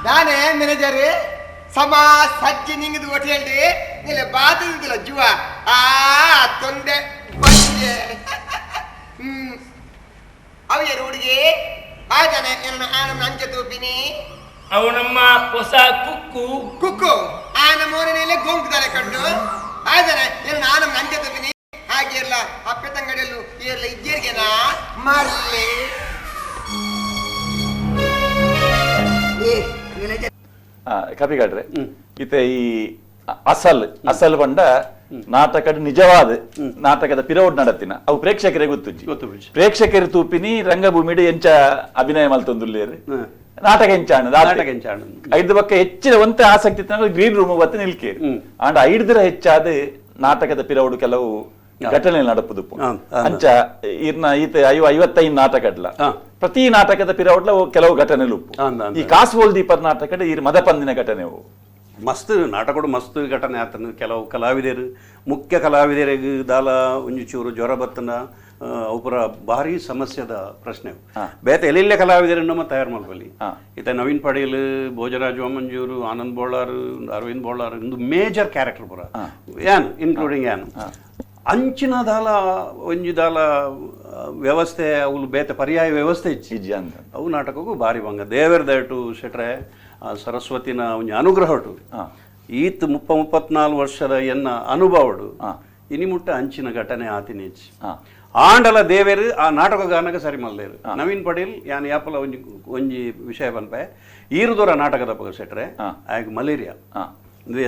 ನಾನೇ ಮ್ಯಾನೇಜರ್ ಸಮಾ ಸಜ್ಜಿ ನಿಂಗದು ಒಟ್ಟು ಹೇಳ್ರಿ ಇಲ್ಲ ಬಾತು ಇದಿಲ್ಲ ಜುವ ತೊಂದೆ ಬಂದೆ ಅವು ಯಾರು ಹುಡುಗಿ ಆಜಾನೆ ನನ್ನ ಆನಮ್ಮ ಅಂಚೆ ತೂಪಿನಿ ಅವು ನಮ್ಮ ಹೊಸ ಕುಕ್ಕು ಆನ ಮೋರನೆಯಲ್ಲೇ ಗೋಂಕ್ತಾರೆ ಕಂಡು ಆಜಾನೆ ನನ್ನ ಆನಮ್ಮ ಅಂಚೆ ತೂಪಿನಿ ಹಾಗೆ ಇರಲ್ಲ ಅಪ್ಪೆ ತಂಗಡಿಯಲ್ಲೂ ಇರಲ್ಲ ಇದ್ದೀರ್ಗೆನಾ ಮರ್ಲಿ ಕಪಿಗಾಡ್ರೆ ಈತ ಈ ಅಸಲ್ ಬಂಡ ನಾಟಕದ ನಿಜವಾದ ನಾಟಕದ ಪಿರೌಡ್ ನಡತಿನ ಅವು ಪ್ರೇಕ್ಷಕರೇ ಗೊತ್ತುಜ್ಜಿ ಪ್ರೇಕ್ಷಕರು ತೂಪಿನಿ ರಂಗಭೂಮಿಡ್ ಎಂಚ ಅಭಿನಯ ಮಲ್ತೊಂದುಲ್ಲೇರು ನಾಟಕ ಎಂಚಾಣ ಐದು ಬಕ್ಕ ಹೆಚ್ಚಿನ ಒಂತ ಆಸಕ್ತಿ ಗ್ರೀನ್ ರೂಮ್ ಬತ್ತ ನಿಲ್ಕೇರಿ ಅಂಡ್ ಐದರ ಹೆಚ್ಚಾದ ನಾಟಕದ ಪಿರೌಡ್ ಕೆಲವು ಘಟನೆ ನಡಪುದು ಅಂಚ ಇರ್ನ ಈತ 55 ನಾಟಕಡ್ಲ ಪ್ರತಿ ನಾಟಕದ ಪಿರೌಡ್ಲ ಕೆಲವು ಘಟನೆಲು ಉಪ್ಪು ಈ ಕಾಸೋಲ್ ದೀಪರ್ ನಾಟಕದ ಈ ಮದಪಂದಿನ ಘಟನೆ ಮಸ್ತ್ ನಾಟಕಡು ಮಸ್ತ್ ಘಟನೆ ಆತನ ಕೆಲವು ಕಲಾವಿದರು ಮುಖ್ಯ ಕಲಾವಿದರಿಗೆ ದಾಲ ಒಂಜಿ ಚೂರು ಜ್ವರ ಬತ್ತನ ಅವರ ಭಾರಿ ಸಮಸ್ಯೆದ ಪ್ರಶ್ನೆ ಬೇತೆ ಎಲ್ಲೆಲ್ಲ ಕಲಾವಿದರನ್ನು ತಯಾರು ಮಾಡ್ಬಲ್ಲಿ ಈತ ನವೀನ್ ಪಡೇಲ್ ಭೋಜರಾಜ್ ವಾಮಂಜೂರು ಆನಂದ್ ಬೋಳಾರ್ ಅರವಿಂದ್ ಬೋಳಾರ್ ಒಂದು ಮೇಜರ್ ಕ್ಯಾರೆಕ್ಟರ್ ಪುರ ಯಾನ್ ಇನ್ಕ್ಲೂಡಿಂಗ್ ಯಾನ್ ಅಂಚಿನ ದಾಲ ಒಂಜಿ ದಾಲ ವ್ಯವಸ್ಥೆ ಅವಳು ಬೇತೆ ಪರ್ಯಾಯ ವ್ಯವಸ್ಥೆ ಇಚ್ಚಿ ಅಂತ ಅವು ನಾಟಕಕ್ಕೂ ಭಾರಿ ಭಂಗ ದೇವರ ದಯಟು ಶೆಟ್ರೆ ಸರಸ್ವತಿನ ಒಂಜಿ ಅನುಗ್ರಹಟು ಈತ್ 34 ವರ್ಷದ ಎನ್ನ ಅನುಭವಡು ಇನಿಮುಟ್ಟ ಅಂಚಿನ ಘಟನೆ ಆತಿನಿಚ್ಚಿ ಆಂಡಲ ದೇವೇರು ಆ ನಾಟಕಗಾನಗ ಸರಿ ಮಲ್ದೇರು ನವೀನ್ ಪಟೇಲ್ ಯಾನ್ ಯಾಪಲ ಒಂಜಿ ವಿಷಯ ಪನ್ಪೆ ಈರುದೂರ ನಾಟಕದ ಪಗ ಸೆಟ್ರೆ ಆಗ ಮಲೇರಿಯಾ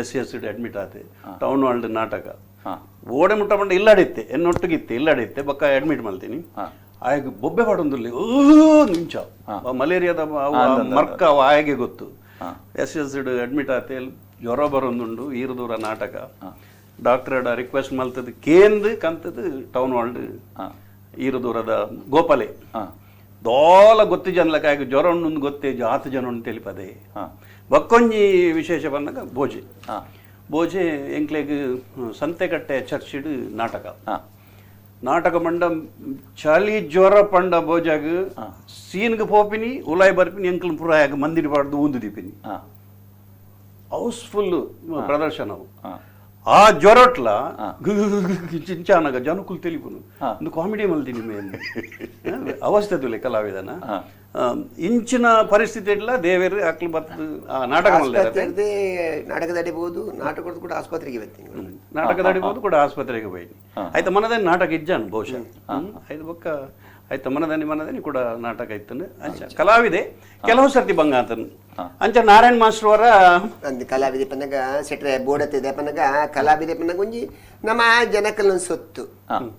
SCS ಅಡ್ಮಿಟ್ ಆತೆ ಟೌನ್ ಹಾಲ್ಡ್ ನಾಟಕ ಓಡೆ ಮುಟ್ಟ ಪಂಡ ಇಲ್ಲಡಿತ್ತೆ ಎನ್ನೊಟ್ಟಿಗಿತ್ತೆ ಇಲ್ಲಡಿತ್ತೆ ಬಕ್ಕ ಅಡ್ಮಿಟ್ ಮಲ್ತೀನಿ ಆಗ ಬೊಬ್ಬೆ ಪಾಡೊಂದುಲ್ಲಿ ನಿಂಚ ಮಲೇರಿಯಾದ ಮರ್ಕ ಆಯಗೆ ಗೊತ್ತು SCS ಅಡ್ಮಿಟ್ ಆತೆ ಜ್ವರ ಬರೊಂದುಂಡು ಈರುದೂರ ನಾಟಕ ಡಾಕ್ಟರ್ ರಿಕ್ವೆಸ್ಟ್ ಮಲ್ತದ ಕೇಂದ್ರ ಕಂತದ ಟೌನ್ ಹಾಲ್ಡ್ ಈರುದೂರದ ಗೋಪಾಲೆ ದೋಲ ಗೊತ್ತು ಜನಲಕ್ಕಾಗಿ ಜ್ವರ ಉಂಡು ಗೊತ್ತೇ ಜಾತ ಜನ ಉಂಡು ತಿಳಿಪದೆ ಬಕ್ಕೊಂಜಿ ವಿಶೇಷ ಬಂದಾಗ ಬೋಜೆ ಎಂಕ್ಲೆಗ್ ಸಂತೆಕಟ್ಟೆ ಚರ್ಚಿಡ್ ನಾಟಕ ಮಂಡ ಚಳಿ ಜ್ವರ ಪಂಡ ಬೋಜಾಗ ಸೀನ್ಗೆ ಪೋಪಿನಿ ಉಲಾಯ್ ಬರ್ಪಿನಿ ಎಂಕ್ಲ ಪುರಾಯಾಗ ಮಂದಿರ ಪಾಡ್ದು ಊಂದು ದೀಪಿನಿ ಹೌಸ್ಫುಲ್ ಪ್ರದರ್ಶನವು ಆ ಜ್ವರಟ್ಲ చించానగా జనుకులు తెలిపును నువ్వు కామెడీ మల్దిని మేము అవస్థతులే కళావిదన ಇಂಚಿನ ಪರಿಸ್ಥಿತಿ ಇಲ್ಲ ದೇವೇರು ಅಕ್ಲು ಬರ್ತದೆ ನಾಟಕ ನಾಟಕದಡಿಬಹುದು ನಾಟಕ ಕೂಡ ಆಸ್ಪತ್ರೆಗೆ ಬರ್ತೀನಿ ನಾಟಕದಡಿಬಹುದು ಕೂಡ ಆಸ್ಪತ್ರೆಗೆ ಹೋಯ್ತು ಆಯ್ತು ಮನದಲ್ಲಿ ನಾಟಕ ಇಜ್ಜಾನು ಬಹುಶಃ ಐದು ಬೊಕ್ಕ ಆಯ್ತು ಮನದನಿ ಕೂಡ ನಾಟಕ ಇತ್ತನು ಅಂಚ ಕಲಾವಿದೆ ಕೆಲವು ಸರ್ತಿ ಬಂಗ ಆತನು ಅಂಚ ನಾರಾಯಣ್ ಮಾಸ್ಟರ್ ಅವರ ಅಂದು ಕಲಾವಿದೆ ಪನ್ನಗ ಸೆಟ್ರೆ ಬೋಡತ್ತಿದೆ ಪನ್ನಗ ಕಲಾವಿದೆ ಪನ್ನಗ ಒಂಜಿ ನಮ್ಮ ಜನಕಲ್ನ ಸೊತ್ತು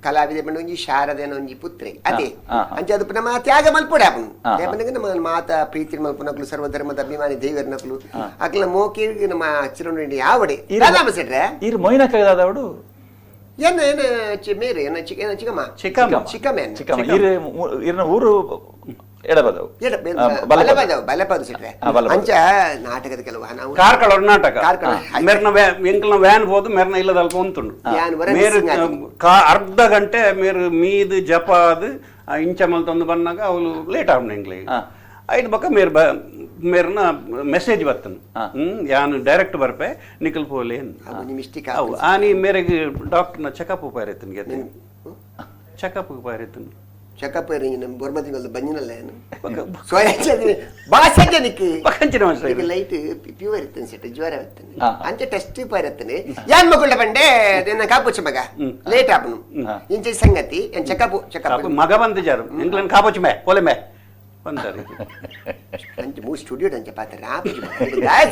ಕಲಾವಿದೆ ಪನ್ನ ಒಂಜಿ ಶಾರದೆನ ಒಂಜಿ ಪುತ್ರೆ ಅದೇ ಅಂಚ ಅದು ನಮ್ಮ ತ್ಯಾಗ ಮಲ್ಪೊಡೆ ಆಪನು ಪನ್ನಗ ನಮ್ಮ ಮಾತ ಪ್ರೀತಿ ಮಲ್ಪನಕ್ಲು ಸರ್ವಧರ್ಮದ ಅಭಿಮಾನಿ ದೇವರನಕ್ಲು ಅಕ್ಲ ಮೋಕಿ ನಮ್ಮ ಚಿರಂಡಿ ಯಾವಡೆ ರಾಮ ಸೆಟ್ರೆ ಇರು ಮೊಯ್ನಕಾಗದಾದವಡು ಏನ ಏನ ಮೇರೆ ಏನ ಚಿಕ್ಕಮ್ಮ ಇರ್ನ ಊರು ಎಡಬದವು ಬಲಪದ ಸಿಟ್ರೆ ಅಂಚ ನಾಟಕದ ಕೆಲವು ಕಾರ್ಕಳ ನಾಟಕ ಮೆರ್ನ ಎಂಕಲ್ನ ವ್ಯಾನ್ ಹೋದು ಮೆರ್ನ ಇಲ್ಲದಲ್ಪ ಒಂತುಂಡು ಅರ್ಧ ಗಂಟೆ ಮೇರು ಮೀದು ಜಪಾದು ಇಂಚಮಲ್ ತಂದು ಬಂದಾಗ ಅವಳು ಲೇಟ್ ಆಗ ಎಂಕ್ಲೆ ಐದು ಬಕ್ಕ ಮೇರ್ನ ಮೆಸೇಜ್ ಬರ್ತನು ಯಾನು ಡೈರೆಕ್ಟ್ ಬರ್ಪೆ ನಿಕಲ್ ಪೋಲೆ ಆನಿ ಮೇರೆಗೆ ಡಾಕ್ಟರ್ನ ಚೆಕಪ್ ಉಪಾಯರತ್ತನಿಗೆ ಚೆಕಪ್ ಉಪಾಯರತ್ತನು ಚೆಕಪ್ ಬೊರ್ಮತಿಂಗಲ್ದು ಬಂಜಿನಲ್ಲ ಏನು ಭಾಷೆಗೆ ನಿಕ್ಕೆ ಲೈಟ್ ಪ್ಯೂರ್ ಇರ್ತೇನೆ ಸೆಟ್ ಜ್ವರ ಇರ್ತೇನೆ ಅಂಚೆ ಟೆಸ್ಟ್ ಪಾರತ್ತನೆ ಯಾನ್ ಮಗುಳ್ಳ ಬಂಡೆ ನನ್ನ ಕಾಪುಚ್ಚ ಮಗ ಲೇಟ್ ಆಪನು ಇಂಚೆ ಸಂಗತಿ ಏನ್ ಚೆಕಪ್ ಮಗ ಬಂದ ಜಾರು ಇಂಗ್ಲೆಂಡ್ ಕಾಪುಚ್ಚ ಮೇ ಪೋಲೆ ಮೇ ಬಂತಾರೆ ಅಂಚೆ ಮೂರು ಸ್ಟುಡಿಯೋ ಅಂಚೆ ಪಾತ್ರ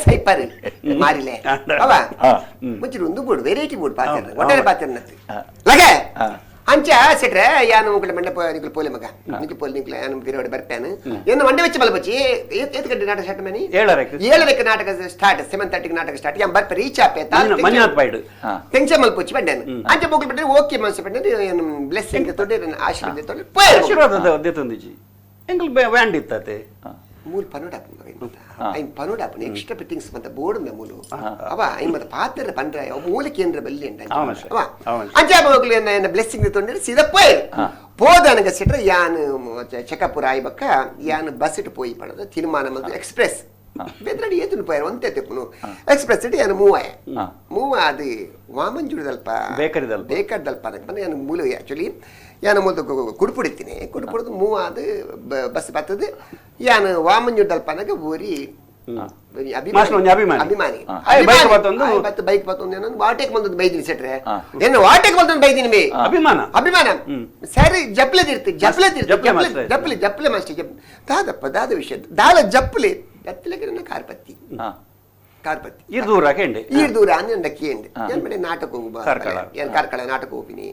ಸೈಪರ್ ಮಾರಿಲೆ ಅವ ಮುಂಚೆ ಒಂದು ಬೋರ್ಡ್ ವೆರೈಟಿ ಬೋರ್ಡ್ ಪಾತ್ರ ಒಟ್ಟಾರೆ ಪಾತ್ರ ಲಗೆ ಅಂಚ ಸೆಟ್ರೆ ಯಾನು ಮುಗ್ಳ ಮಂಡೆ ನಿಕ್ಲು ಪೋಲೆ ಮಗ ನಿಕ್ಲು ಪೋಲೆ ನಿಕ್ಲು ಯಾನು ಬಿರೋಡೆ ಬರ್ತಾನೆ ಏನು ಮಂಡೆ ವೆಚ್ಚ ಮಲ್ಪಚ್ಚಿ ಏತ್ ಗಂಟೆ ನಾಟಕ ಸ್ಟಾರ್ಟ್ ಮನಿ 7 ನಾಟಕ ಸ್ಟಾರ್ಟ್ 7:30 ನಾಟಕ ಸ್ಟಾರ್ಟ್ ಯಾನ್ ಬರ್ಪ ರೀಚ್ ಆಪೆ ಟೆನ್ಷನ್ ಮಲ್ಪಚ್ಚಿ ಬಂಡೇನು ಅಂಚ ಮುಗ್ಳ ಬಂಡೆ ಓಕೆ ಮನ್ಸ ಬಂಡೆ ಏನು ಬ್ಲೆಸ್ಸಿಂಗ್ ತೊಡೆ ಆಶೀರ್ವಾದ ತೊಡೆ ಆಶೀರ್ವಾದ ದೇತೊಂದಿಜಿ ಎಂಗಲ್ ವ್ಯಾಂಡ್ ಇತ್ತತೆ ಮೂಲ ಪನೋಡಾಪು ಐನ್ ಪನೋಡಾಪು ಎಕ್ಸ್ಟ್ರಾ ಫಿಟ್ಟಿಂಗ್ಸ್ ಮತ್ತೆ ಬೋರ್ಡ್ ಮೆಮೂಲು ಅವ ಐನ್ ಮತ್ತೆ ಪಾತ್ರ ಪಂಡ್ರ ಮೂಲ ಕೇಂದ್ರ ಬಲ್ಲಿ ಅಂತ ಅವ ಅಂಜಾಬ ಹೋಗ್ಲಿ ನನ್ನ ಬ್ಲೆಸ್ಸಿಂಗ್ ತೊಂದ್ರೆ ಸೀದಾ ಪೋಯ್ போதானுங்க சிட்ற யான் ಚೆಕಪುರ ಆಯ್ಬಕ್ಕ ಯಾನ್ ಬಸ್ ಇಟ್ಟು ಪೋಯಿ ಪಡದ ತೀರ್ಮಾನ ಮತ್ತು ಎಕ್ಸ್ಪ್ರೆಸ್ ಬೆದ್ರಡಿ ಏತನು ಪೋಯರ್ ಒಂತೆ ತೆಪ್ಪನು ಎಕ್ಸ್ಪ್ರೆಸ್ ಇಟ್ಟು ಯಾನು ಮೂವ ಅದು ವಾಮಂಜುಡದಲ್ಪ ಬೇಕರ್ದಲ್ಪ ಅದಕ್ಕೆ ಯಾನು ಮೂಲ ಆ್ಯಕ್ಚುಲಿ ಯಾನು ಮೊದಲು ಕುಡ್ಪುಡಿತೀನಿ ಕುಡ್ಪುಡಿದು ಅದು ಬಸ್ ಬರ್ತದೆ ಯಾನು ವಾಮಂಜುಡದಲ್ಪ ಅನ್ನಕ್ಕೆ ಊರಿ ಅಭಿಮಾನಿ ಬೈಕ್ ಬತ್ತೊಂದು ವಾಟೆಕ್ ಬಂದದ್ದು ಬೈದಿನಿ ಸೆಟ್ರೆ ಏನು ವಾಟೆಕ್ ಬಂದದ್ದು ಬೈದಿನಿ ಮೇ ಅಭಿಮಾನ ಸರಿ ಜಪ್ಲೆ ಮಾಸ್ಟರ್ ದಾದಪ್ಪ ದಾದ ವಿಷಯ ದಾಲ ಜಪ್ಲೆ ಎತ್ತಲೆಗೆ ನನ್ನ ಕಾರ್ಪತ್ತಿ ಈ ದೂರ ಅಂದ್ರೆ ಕೇಂದ್ರ ಏನ್ ಮಾಡಿ ನಾಟಕ ಹೋಗುವ ಕಾರ್ಕಳ ನಾಟಕ ಹೋಗ್ತೀನಿ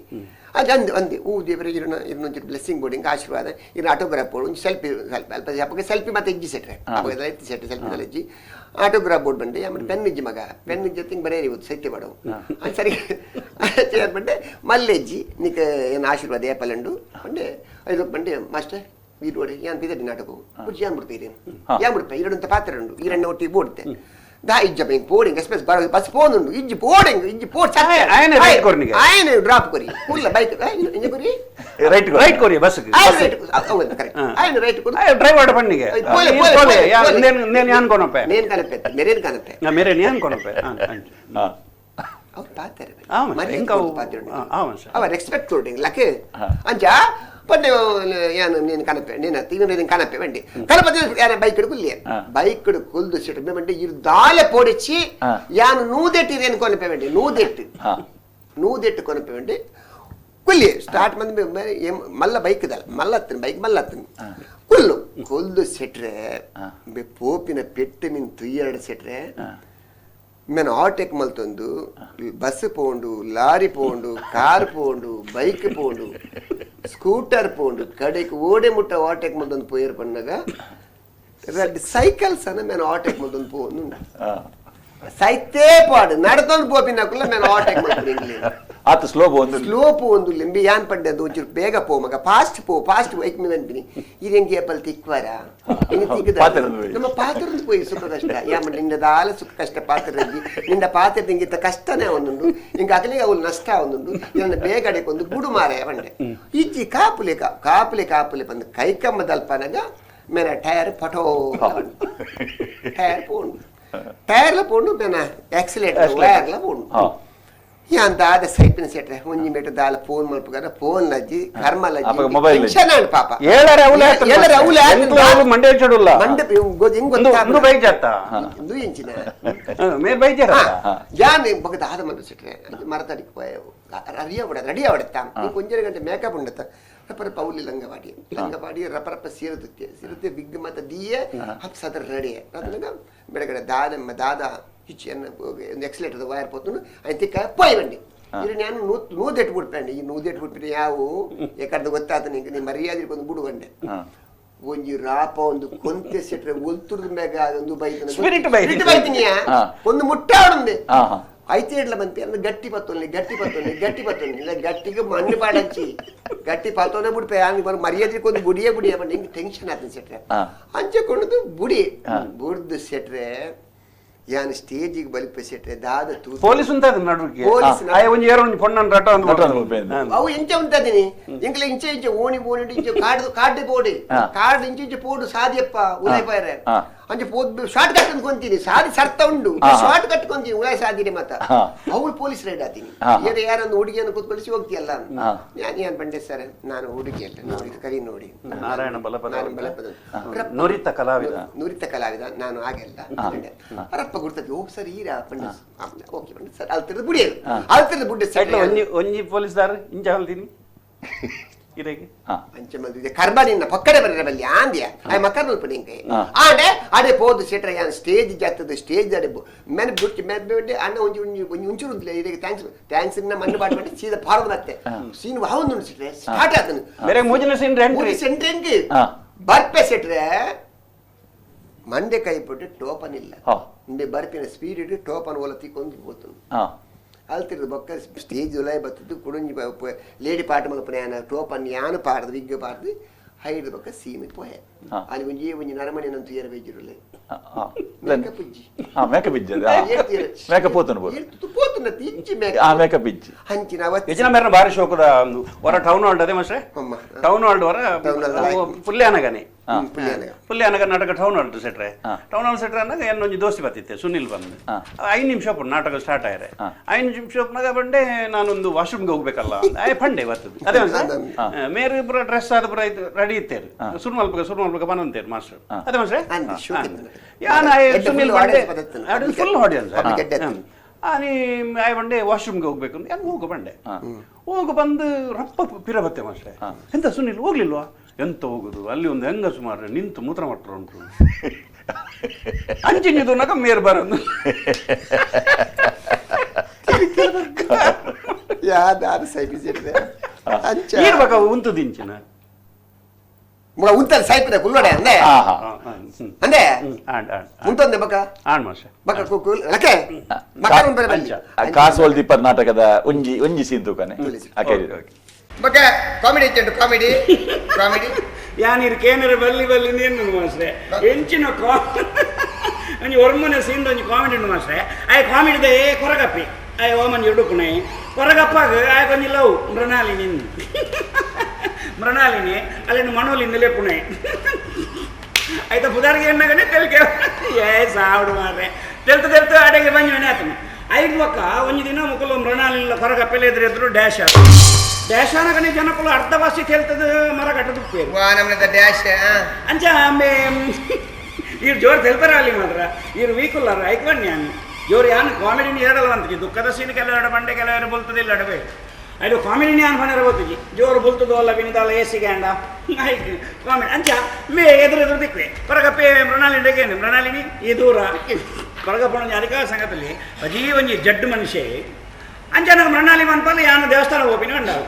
ಅದು ಅಂದೆ ದೇವರ ಇರೊಂದು ಬ್ಲೆಸ್ಸಿಂಗ್ ಬೋರ್ಡಿಂಗ್ ಆಶೀರ್ವಾದ ಇನ್ನು ಆಟೋಗ್ರಾಫ್ ಬೋರ್ಡ್ ಒಂದು ಸೆಲ್ಫಿ ಅಲ್ಪ ಸೆಲ್ಫಿ ಮತ್ತೆ ಇಜ್ಜಿ ಸೆಟ್ರೆ ಎತ್ತಿ ಸೆಟ್ರೆ ಸೆಲ್ಫಿ ಇಜ್ಜಿ ಆಟೋಗ್ರಾಫ್ ಬೋರ್ಡ್ ಬಂಡೆ ಆಮೇಲೆ ಪೆನ್ ಇಜ್ಜಿ ಮಗ ಪೆನ್ ಜೊತೆ ಬರೀ ಇವತ್ತು ಸತ್ಯ ಮಾಡವು ಸರಿ ಚೇರ್ ಬಂಡೆ ಮಲ್ಲೆಜ್ಜಿ ನಿಕ ಏನು ಆಶೀರ್ವಾದ ಏಪಲ್ಲಂಡು ಬಂಡೆ 5 ಬಂಡೆ ಮಾಸ್ಟರ್ వీరోడే యాన్ పిదటి నాటకు బుజ్జి యాన్ ముడిపేరే యాన్ ముడిపే ఇరడంత పాత్రరుండు ఈ రెండు ఒట్టి బోడ్తే దా ఇజ్జబెంగ్ పోడింగ్ ఎక్స్‌ప్రెస్ బస్ పోనుండు ఇజ్జి పోడ్ ఆయన రైట్ కొర్నిగా ఆయన డ్రాప్ కొరి ఫుల్ బైక్ ఇంజ కొరి రైట్ కొరి బస్ అవును కరెక్ట్ ఆయన రైట్ కొరి ಡ್ರೈವರ್ ಬಣ್ಣಿಗೆ ಪೋಲೆ నేను యాన్ కొనపే నేను కనపే మెరేన్ కనపే మెరేన్ యాన్ కొనపే ಅವ್ರು ಪಾತಾರೆ ಅವ ರೆಸ್ಪೆಕ್ಟ್ ಕೊಡಿ ಲಕ್ಕೆ ಅಂಚ ಪಂಡೆ ಯಾನು ನೀನು ಕನಪೆ ನೀನು ನೀನು ಕನಪೆ ಬಂಡಿ ಕನಪತಿ ಯಾನ ಬೈಕ್ ಕುಲ್ಲಿ ಬೈಕ್ ಕುಲ್ದು ಸಿಟ್ಟು ಬಂಡಿ ಇರು ದಾಲೆ ಪೋಡಿಚ್ಚಿ ಯಾನು ನೂದೆಟ್ಟಿರೇನು ಕೊನಪೆ ಬಂಡಿ ನೂದೆಟ್ಟು ಕೊನಪೆ ಬಂಡಿ ಕುಲ್ಲಿ ಸ್ಟಾರ್ಟ್ ಮಂದಿ ಮಲ್ಲ ಬೈಕ್ ಇದಲ್ಲ ಬೈಕ್ ಮಲ್ಲತ್ತಿನ ಕೊಲ್ದು ಸೆಟ್ರೆ ಪೋಪಿನ ಪೆಟ್ಟು ಮೀನು ತುಯ್ಯರಡು ಸೆಟ್ರೆ ಮೇನು ಆಟೋಕ್ ಮಲ್ತೊಂದು ಬಸ್ ಪೋಂಡು ಲಾರಿ ಪೋಂಡು ಕಾರ್ ಪೋಂಡು ಬೈಕ್ ಪೋಂಡು ಸ್ಕೂಟರ್ ಪೋಂಡು ಕಡೆಗೆ ಓಡೆ ಮುಟ್ಟ ಆಟೋಕ್ ಮಲ್ತೊಂದು ಪೋಯರ್ ಪಣ್ಣಾಗ ಸೈಕಲ್ಸ್ ಅನ್ನ ಮೇನು ಆಟೋಕ್ ಮಲ್ತೊಂದು ಪೋಂಡು ಸೈತೇ ಪಾಡು ನಡ್ತೊಂದು ಪೋಪಿನಕ್ಕಲ್ಲ ಮೇನು ಆಟೋಕ್ ಮಲ್ತೊಂದು ಆತ ಸ್ಲೋಪ್ ಒಂದು ಲಿಂಬಿ ಯಾನ್ ಪಡ್ಡೆ ಅದು ಒಂಚೂರು ಬೇಗ ಪೋ ಮಗ ಫಾಸ್ಟ್ ಬೈಕ್ ಮೇಲೆ ಅಂತೀನಿ ಇದಂಗೆ ಏಪಲ್ ತಿಕ್ವಾರ ನಮ್ಮ ಪಾತ್ರದ ಪೋಯಿ ಸುಖ ಕಷ್ಟ ಯಾಮ ನಿಂದ ದಾಲ ಸುಖ ಕಷ್ಟ ಪಾತ್ರದ ನಿಂದ ಪಾತ್ರದ ಇಂಗಿತ್ತ ಕಷ್ಟನೇ ಒಂದುಂಡು ಇಂಕ ಅಗಲಿಗೆ ಅವಳು ನಷ್ಟ ಒಂದುಂಡು ಇದನ್ನ ಬೇಗ ಅಡೆಕೊಂದು ಬುಡು ಮಾರ ಬಂಡೆ ಇಜ್ಜಿ ಕಾಪುಲೆ ಬಂದು ಕೈಕಮ್ಮ ದಲ್ಪನಾಗ ಮೇನ ಟೈರ್ ಪಟೋ ಟೈರ್ಲ ಪೋಂಡು ಮೇನ ಆಕ್ಸಿಲೇಟರ್ ವೈರ್ಲ ಪೋಂಡು ಯಾನ್ ದಾದ ಸೈಪಿನ ಸೆಟ್ರೆ ಒಂಜಿ ಮೇಟ ದಾಲ ಫೋನ್ ಮಲ್ಪಗಾರ ಫೋನ್ ಲಜ್ಜಿ ಕರ್ಮ ಟೆನ್ಷನ್ ಆಂಡ್ ಪಾಪ ಯಾನ್ ಬಗ ದಾದ ಮಲ್ಪು ಸೆಟ್ರೆ ಮರತಡಿಗೆ ರೆಡಿ ಆವಡತ್ತ ಕೊಂಚ ಗಂಟೆ ಮೇಕಪ್ ಉಂಡತ್ತ ರಪರಪ್ಪ ಅವಲಿ ಲಂಗವಾಡಿ ರಪರಪ್ಪ ಸೀರುತ್ತೆ ಬಿಗ್ ಮತ್ತ ದಿಯೆ ಹಪ್ ಸದರ್ ರೆಡಿ ಅದನ್ನ ಬೆಳಗಡೆ ದಾದ ಒಂದು ಎಕ್ಸಲೇಟರ್ ವೈರ್ ಪೋತು ಅಂತಿಕ ಪೋಯ್ ಬಂಡಿ ಇದು ನಾನು ನೂದೆಟ್ಟು ಬಿಟ್ಬಿಟ್ಟೆ ಈ ನೂದೆಟ್ಟು ಬಿಟ್ಬಿಟ್ಟು ಯಾವು ಯಾಕಂದ್ರೆ ಗೊತ್ತಾತ ನಿಂಗೆ ನೀ ಮರ್ಯಾದೆ ಒಂದು ಬುಡು ಬಂಡೆ ಒಂಜಿ ರಾಪ ಒಂದು ಕೊಂತೆ ಸೆಟ್ರೆ ಒಲ್ತುರ್ದ ಮ್ಯಾಗ ಒಂದು ಬೈತೀನಿ ಒಂದು ಮುಟ್ಟ ಅವನಂದೆ ಐತೆ ಇಡ್ಲ ಬಂತೆ ಅಂದ್ರೆ ಗಟ್ಟಿ ಪತ್ತೊಲ್ಲಿ ಇಲ್ಲ ಗಟ್ಟಿಗೆ ಮಣ್ಣು ಪಾಡಂಚಿ ಗಟ್ಟಿ ಪತ್ತೋನೆ ಬಿಡ್ಪೆ ಹಂಗೆ ಬರೋ ಮರ್ಯಾದಕ್ಕೆ ಒಂದು ಬುಡಿಯೇ ಬಂದು ಹಿಂಗೆ ಟೆನ್ಷನ್ ಆತನ ಸೆಟ್ರೆ ಹಂಚಿಕೊಂಡದು ಬುಡ್ದು ಸೆಟ್ರೆ ಯಾನ್ ಸ್ಟೇಜಿಗೆ ಬಲಿಪೆ ಸೆಟ್ರೆ ದಾದ ಪೊಲೀಸ್ ಅವು ಇಂಚ ಉಂಟದಿನಿ ಇಂಕ್ಲ ಇಂಚೆ ಓಣಿ ಇಂಚೆ ಕಾಡು ಪೋಡಿ ಕಾಡು ಇಂಚೆ ಪೋಡು ಸಾದಿಯಪ್ಪ ಉಲಾಯ್ ಪಾಯ್ರೆ ಅಂಚೆ ಪೋದ್ ಶಾರ್ಟ್ ಕಟ್ ಅನ್ಕೊಂತೀನಿ ಸಾದಿ ಸರ್ತ ಉಂಡು ಶಾರ್ಟ್ ಕಟ್ಕೊಂತೀನಿ ಉಲಾಯ್ ಸಾದಿರಿ ಮತ್ತ ಅವಳು ಪೊಲೀಸ್ ರೈಡ್ ಆತೀನಿ ಯಾರೊಂದು ಹುಡುಗಿಯನ್ನು ಕೂತ್ಕೊಳಿಸಿ ಹೋಗ್ತೀಯಲ್ಲ ಏನ್ ಬಂಡೆ ಸರ್ ನಾನು ಹುಡುಗಿ ಅಲ್ಲ ನೋಡಿ ಕರಿ ನೋಡಿ ನಾರಾಯಣ ನುರಿತ ಕಲಾವಿದ ನಾನು ಹಾಗೆಲ್ಲ ಅರಪ್ಪ ಗುರ್ತದೆ ಹೋಗ್ ಸರ್ ಈರ ಪಂಡ ಓಕೆ ಪಂಡ ಸರ್ ಅಲ್ತಿರದ ಬುಡಿಯರು ಅಲ್ತಿರದ ಬುಡ್ಡೆ ಒಂಜಿ ಪೊಲೀಸ್ದಾರ್ ಇಂಚ ಹೇಳ್ತೀನಿ ಅಂಚೆ ಮದುವೆ ಕರ್ಬಾನಿನ ಪಕ್ಕಡೆ ಬರ ಬಲ್ಲಿ ಆಂದ್ಯ ಆಯ್ ಮಕ್ಕಳ ನೋಡ್ಪಡಿ ಇಂಕೆ ಆಂಡೆ ಅಡೆ ಪೋದು ಸೆಟ್ರೆ ಯಾನ್ ಸ್ಟೇಜ್ ಜಾತದ ಸ್ಟೇಜ್ ಅಡೆ ಮೆನ್ ಬಿಟ್ಟು ಅಣ್ಣ ಒಂಜಿ ಒಂಚೂರು ಉಂಟ್ಲೆ ಇದಕ್ಕೆ ಥ್ಯಾಂಕ್ಸ್ ಇನ್ನ ಮಣ್ಣು ಬಾಟ್ ಮಾಡಿ ಸೀದಾ ಪಾರದ ಮತ್ತೆ ಸೀನ್ ಹಾವೊಂದು ಉಂಟು ಸೆಟ್ರೆ ಸ್ಟಾರ್ಟ್ ಆತನು ಬೇರೆ ಮೂಜಿನ ಸೀನ್ ಸೆಂಟ್ರೆಂಗ್ ಬರ್ಪೆ ಸೆಟ್ರೆ ಮಂಡೆ ಕೈ ಬಿಟ್ಟು ಟೋಪನ್ ಇಲ್ಲ ಇಂಡೆ ಬರ್ಪಿನ ಸ್ಪೀಡ್ ಇಟ್ಟು ಟೋಪನ್ ಓಲ ತಿಕ್ಕೊಂಡು ಹೋಗ್ತಾನೆ ಅಲ್ತಿರೋದು ಬೊಕ್ಕ ಸ್ಟೇಜ್ ಉಲಾಯ್ ಬರ್ತದ್ದು ಕುಡುಂಜಿ ಲೇಡಿ ಪಾಠ ಮಲ್ಪನ ಟೋಪನ್ ಯಾನು ಪಾಡ್ದು ವಿಗ್ಗ ಪಾಡ್ದು ಹೈಡ್ ಬೊಕ್ಕ ಸೀಮೆ ಪೋಯ ಅಲ್ಲಿ ಒಂಜಿ ನರಮಣಿ ನಂತು ಏರ ಬೇಜಿರುಲೆ ಬಾರಿ ಶೋಕದ ಹೊರ ಟೌನ್ ಹಾಲ್ಡ್ ಅದೇ ಮಾಸ್ಟ್ರೆ ಟೌನ್ ಹಾಲ್ಡ್ ಹೊರ ಪುಲ್ಯಾನಗನೆ ಪುಲ್ಯಾನಗ ನಾಟಕ ಟೌನ್ ಹಾಲ್ಡ್ ಸೆಟ್ರೆ ಟೌನ್ ಹಾಲ್ ಸೆಟ್ರೆ ಅನ್ನಾಗ ಏನೊಂದು ದೋಸ್ತಿ ಬರ್ತಿತ್ತೆ ಸುನಿಲ್ ಬಂದು 5 ನಿಮಿಷ ನಾಟಕ ಸ್ಟಾರ್ಟ್ ಆಯ್ರೆ 5 ನಿಮಿಷನಾಗ ಬಂಡೆ ನಾನೊಂದು ವಾಶ್ರೂಮ್ಗೆ ಹೋಗ್ಬೇಕಲ್ಲ ಆಯ್ ಪಂಡೆ ಬರ್ತದೆ ಅದೇ ಮಾಸ್ಟ್ರೆ ಮೇರೆ ಪುರ ಡ್ರೆಸ್ ಆದ ಪುರ ರೆಡಿ ಇತ್ತೇರು ಸುರು ಮಲ್ಪಗ ಬನ್ನಂತೇರು ಮಾಸ್ಟರ್ ಅದೇ ಮಾಸ್ಟ್ರೆ ಸುನಿಲ್ ಬಂಡೆ ಫುಲ್ ಆಡಿಯನ್ಸ್ ಆಯ್ ಬಂಡೆ ವಾಶ್ರೂಮ್ಗೆ ಹೋಗ್ಬೇಕು ಅಂತ ಹೋಗು ಬಂಡೆ ಹೋಗು ಬಂದು ರಪ್ಪ ಪಿರ ಬತ್ತೆ ಮಾಸ್ಟ್ರೆ ಎಂತ ಸುನಿಲ್ ಹೋಗ್ಲಿಲ್ವಾ ಎಂತ ಹೋಗುದು ಅಲ್ಲಿ ಒಂದು ಹೆಂಗಸು ಮಾರ್ರೆ ನಿಂತು ಮೂತ್ರ ಮಟ್ರ ಉಂಟು ಅಂಚಿಂಗಿದು ನಗ ಮೇರ್ ಬರೋದು ಯಾರು ಸೈಪಿಸಿದ್ರೆ ಇರ್ಬೇಕ ಉಂಟು ದಿಂಚಿನ ಉಂಟದ ಸೈಪಿನ ಕುಲ್ಲೋಡೆ ಅಂದೆ ಅಂದೆ ಉಂಟೊಂದೆ ಬಕ ಆಣ್ ಮಾಸ್ಟರ್ ಬಕ ಕುಲ್ ಲಕೆ ಕಾಸೋಲ್ ದೀಪರ್ ನಾಟಕದ ಒಂಜಿ ಸೀನ್ ತೂಕನೆ ಬಕ ಕಾಮಿಡಿ ಇತ್ತು ಕಾಮಿಡಿ ಯಾನಿರ್ ಕೇನರ ಬಲ್ಲಿ ನೀನು ಮಾಸ್ಟ್ರೆ ಎಂಚಿನ ಒಂಜಿ ಒರ್ಮನೆ ಸೀನ್ ಒಂಜಿ ಕಾಮಿಡಿ ಉಂಡು ಮಾಸ್ಟ್ರೆ ಆಯ್ ಕಾಮಿಡಿದ ಕೊರಗಪ್ಪಿ ಆಯ್ ಓಮನ್ ಎಡುಕುನೆ ಕೊರಗಪ್ಪಾಗ ಆಯ್ ಕೊಂಚ ಲವ್ ಮೃಣಾಲಿನಿ ಅಲ್ಲಿಂದ ಮನೋಲಿಂದ ಲೇಪುಣೆ ಆಯ್ತಾ ಪುದಾರಿಗೆ ಎಣ್ಣಗನೆ ತೆಲ್ಕೆ ಸಾವಡು ಮಾರ್ರೆ ತೆಲ್ತು ಅಡೆಗೆ ಬಂಜಿ ಮನೆ ಆತನು ಐದು ಒಕ್ಕ ಒಂಜಿ ದಿನ ಮುಕ್ಕಲು ಮೃಣಾಲಿಲ್ಲ ಕೊರಗ ಪೆಲೆ ಎದುರು ಡ್ಯಾಶ್ ಡ್ಯಾಶಾನಗನೆ ಜನಕ್ಕಲು ಅರ್ಧ ಭಾಷೆ ಕೇಳ್ತದ ಮರ ಕಟ್ಟದಪ್ಪೇರು ನಮ್ಮದ ಡ್ಯಾಶ್ ಅಂಚ ಇವ್ರು ಜೋರು ತೆಲ್ಪರ ಅಲ್ಲಿ ಮಾತ್ರ ಇವ್ರು ವೀಕುಲ್ಲಾರ ಐಕ್ವನ್ ಯಾನ್ ಜೋರು ಯಾನ್ ಕಾಮಿಡಿನಿ ಎರಡಲ್ಲ ಅಂತ ದುಃಖದ ಸೀನ್ ಕೆಲವೆರಡು ಬಂಡೆ ಕೆಲವರು ಬಲ್ತದಿಲ್ಲ ಅಡವೆ ಅದು ಕಾಮಿಡಿನಿ ಯಾನ್ ಪಣರ ಗೊತ್ತಿಜಿ ಜೋರು ಬಲ್ತದೋ ಅಲ್ಲ ಬಿನಿದಲ್ಲ ಎಸಿಗೆ ಅಂಡ ಆಯ್ತು ಕಾಮಿಡಿ ಅಂಚ ಮೇ ಎದುರು ದಿಕ್ವೆ ಹೊರಗಪ್ಪೆ ಮೃಣಾಲಿಂಡಗೇನು ಮೃಣಾಲಿನಿ ಈ ದೂರ ಹೊರಗಪ್ಪಣ ಅಧಿಕಾರ ಸಂಘದಲ್ಲಿ ಅಜೀ ಒಂಜಿ ಜಡ್ಡು ಮನುಷ್ಯ ಅಂಚ ನನಗೆ ಮೃಣಾಲಿ ಮನ್ಪಲ್ಲ ಯಾನು ದೇವಸ್ಥಾನ ಹೋಪಿನ ಅಂಡವು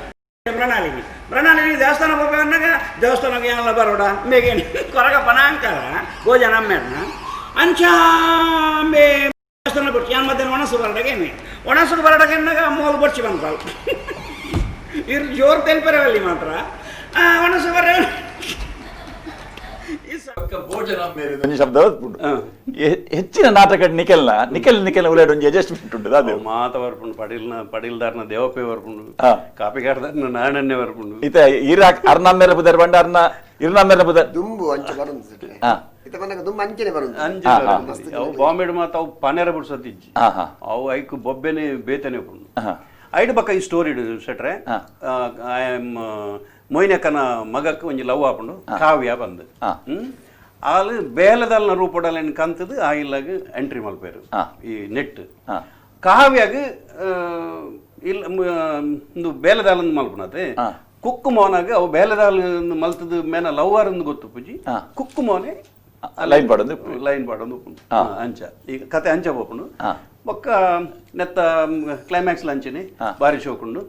ಮೃಣಾಲಿನಿ ದೇವಸ್ಥಾನ ಹೋಗಿ ಅನ್ನಾಗ ದೇವಸ್ಥಾನಕ್ಕೆ ಏನಲ್ಲ ಬರೋಡ ಮೇಗೇನು ಕೊರಗ ಪನಾಂಕಾರ ಗೋಜನ ಅಮ್ಮೆಣ್ಣ ಅಂಚ ಮೇ ದೇವಸ್ಥಾನ ಬರ್ಚಿ ಯಾನ್ ಮಧ್ಯಾಹ್ನ ಒಣಸು ಬರಡಗೇನೆ ಒಣಸು ಬರಡಗೇನಾಗ ಮೂಲು ಬರ್ಚಿ ಬಂದ್ಪಾಲ್ ಇವ್ರು ಜೋರು ತೆಲ್ಪರವಲ್ಲಿ ಮಾತ್ರ ಒಣಸು ಬರ ಒಂಜಿ ಶಬ್ದ ಹೆಚ್ಚಿನ ನಾಟಕ ನಿಖಲ್ ಉಳ್ಳಾಡ ಒಂಜಿ ಅಡ್ಜಸ್ಟ್ಮೆಂಟ್ ಉಂಟು ಅದು ಮಾತ ಬರ್ಪುಂಡು ಪಡಿಲ್ದಾರ್ನ ದೇವಪ್ಪೆ ಬರ್ಪುಂಡು ಕಾಪಿಗಾರದಾರ್ನ ನಾಣನ್ನೇ ಬರ್ಪುಂಡು ಇತ ಅರ್ನಮ್ಮೆರ ಬುದರ್ ಬಂಡ ಇರ್ನಮ್ಮೆರ ಬುದರ್ ದುಂಬು ಅಂಚ ಬರುಂದು ದುಂಬು ಅಂಚನೆ ಬರುಂದು ಅವು ಬಾಂಬೆಡ್ ಮಾತ ಅವು ಪನೆರ ಬಿಡ್ಸತ್ತಿಜ್ಜಿ ಅವು ಐಕು ಬೊಬ್ಬೆನೆ ಬೇತನೆ ಪುಂಡು ಐಡ್ ಬಕ್ಕ ಈ ಸ್ಟೋರಿ ಸೆಟ್ರೆ ಮೊಯ್ನಕ್ಕನ ಮಗಕ್ಕೆ ಒಂಜಿ ಲವ್ ಆಪುಂಡು ಕಾವ್ಯ ಬಂದು ಆಲು ಬೇಲದಲ್ನ ರೂಪಡಲ್ ಕಂತದು ಆ ಇಲ್ಲಾಗ ಎಂಟ್ರಿ ಮಲ್ಪೇರು ಈ ನೆಟ್ ಕಾವ್ಯಾಗ ಇಲ್ಲ ಬೇಲದಾಲ ಮಲ್ಪನತೆ ಕುಕ್ಕು ಮೋನಾಗ ಅವು ಬೇಲದಾಲ ಮಲ್ತದ ಮೇನ ಲವ್ವರ್ ಗೊತ್ತು ಪೂಜಿ ಕುಕ್ಕು ಮೋನೆ ಲೈನ್ ಪಾಡೋದು ಅಂಚ ಈಗ ಕತೆ ಅಂಚ ಹೋಪುಂಡು ಒಕ್ಕ ನೆತ್ತ ಕ್ಲೈಮ್ಯಾಕ್ಸ್ ಲಂಚನೆ ಬಾರಿ ಶೋಕುಂಡು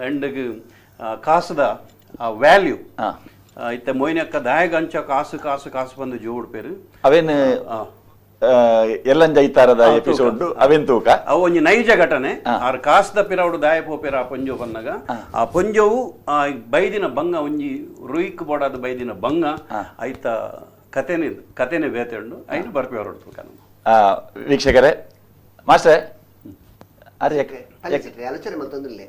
ಎಂಡ್ಗೆ ಕಾಸದ ವ್ಯಾಲ್ಯೂ ಇತ್ತ ಮೊಯ್ನಕ್ಕ ದಾಯಗ ಅಂಚ ಕಾಸು ಕಾಸು ಕಾಸು ಬಂದು ಜೋಡ್ ಪೇರು ಅವೇನು ಎಲ್ಲಂಜ ಐತಾರದ ಎಪಿಸೋಡ್ ಅವೇನ್ ತೂಕ ಅವು ಒಂಜಿ ನೈಜ ಘಟನೆ ಆರ್ ಕಾಸದ ಪಿರವಡು ದಾಯ ಪೋಪೇರ ಆ ಪೊಂಜೋ ಬಂದಾಗ ಆ ಪೊಂಜವು ಆ ಬೈದಿನ ಬಂಗ ಒಂಜಿ ರುಯಿಕ್ ಬೋಡಾದ ಬೈದಿನ ಬಂಗ ಐತ ಕತೆನೆ ಬೇತಂಡು ಐನು ಬರ್ಪಿ ಹೊರಡ್ತು ವೀಕ್ಷಕರೇ ಮಾಸ್ಟ್ರೆ ಅರೆ ಆಲೋಚನೆ ಮತ್ತೊಂದಿಲ್ಲ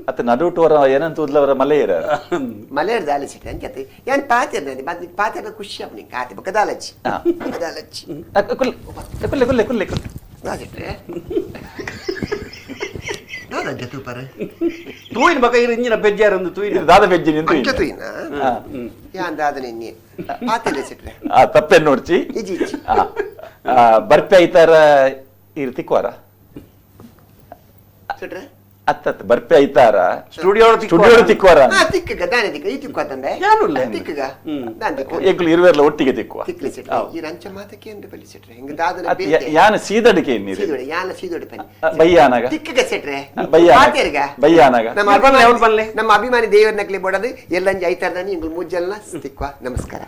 ಅತ್ತ ನಡುಟುವರ ಏನಂತ ಉದ್ಲವರ ಮಲೆಯರ ಮಲೆಯರ್ ದಾಲಚಿಟ್ರೆ ಅಂಕತೆ ಯಾನ್ ಪಾತಿರ್ನದಿ ಬಾತ್ ಪಾತಿರ್ನ ಖುಷಿ ಅಪ್ನಿ ಕಾತೆ ಬಕ ದಾಲಚಿ ದಾಲಚಿ ಕುಲ್ಲೆ ಕುಲ್ಲೆ ಕುಲ್ಲೆ ದಾಲಚಿಟ್ರೆ ದಾದಂತೆ ತೂಪರ ತೂಯಿನ ಬಕ ಇರು ಇಂಜಿನ ಬೆಜ್ಜಾರಂದು ತೂಯಿನ ದಾದ ಬೆಜ್ಜಿ ನಿಂತು ಅಂಚ ತೂಯಿನ ಯಾನ್ ದಾದನೆ ಇನ್ನಿ ಪಾತಿರ್ನ ಚಿಟ್ರೆ ತಪ್ಪೇನ್ ನೋಡ್ಚಿ ಇಜಿ ಬರ್ಪೆ ಐತಾರ ಇರ್ತಿಕ್ವಾರ ಚಿಟ್ರೆ ಅತ್ತ ಬರ್ಪೆ ಐತಾರ ಸ್ಟುಡಿಯೋ ತಿಕ್ವಾರ ತಿಕ್ಕಗ ದಾನೆ ತಿಕ್ಕ ಈ ತಿಕ್ಕೋತಂದೆ ತಿಕ್ಕಗ ದಾನ್ ತಿಕ್ಕ ಏಕಲು ಇರುವೆರ್ಲ ಒಟ್ಟಿಗೆ ತಿಕ್ಕುವ ತಿಕ್ಲಿ ಚಿಟ್ರೆ ಈ ರಂಚ ಮಾತಕ್ಕೆ ಎಂದು ಬಲಿ ಚಿಟ್ರೆ ಹಿಂಗ ದಾದನೆ ಯಾನ ಸೀದಡಿಕೆ ನೀರು ಸೀದೋಡೆ ಯಾನ ಸೀದೋಡೆ ಪನಿ ಬಯ್ಯಾನಾಗ ತಿಕ್ಕಗ ಚಿಟ್ರೆ ಬಯ್ಯಾನಾಗ ಬಯ್ಯಾನಾಗ ನಮ್ಮ ಅಭಿಮಾನಿ ದೇವರ ನಕಲಿ ಬೋಡದು ಎಲ್ಲಂಜಿ ಐತಾರ್ದಾನಿ ಇಂಗ್ಲು ಮುಜ್ಜಲ್ನ ತಿಕ್ವಾ ನಮಸ್ಕಾರ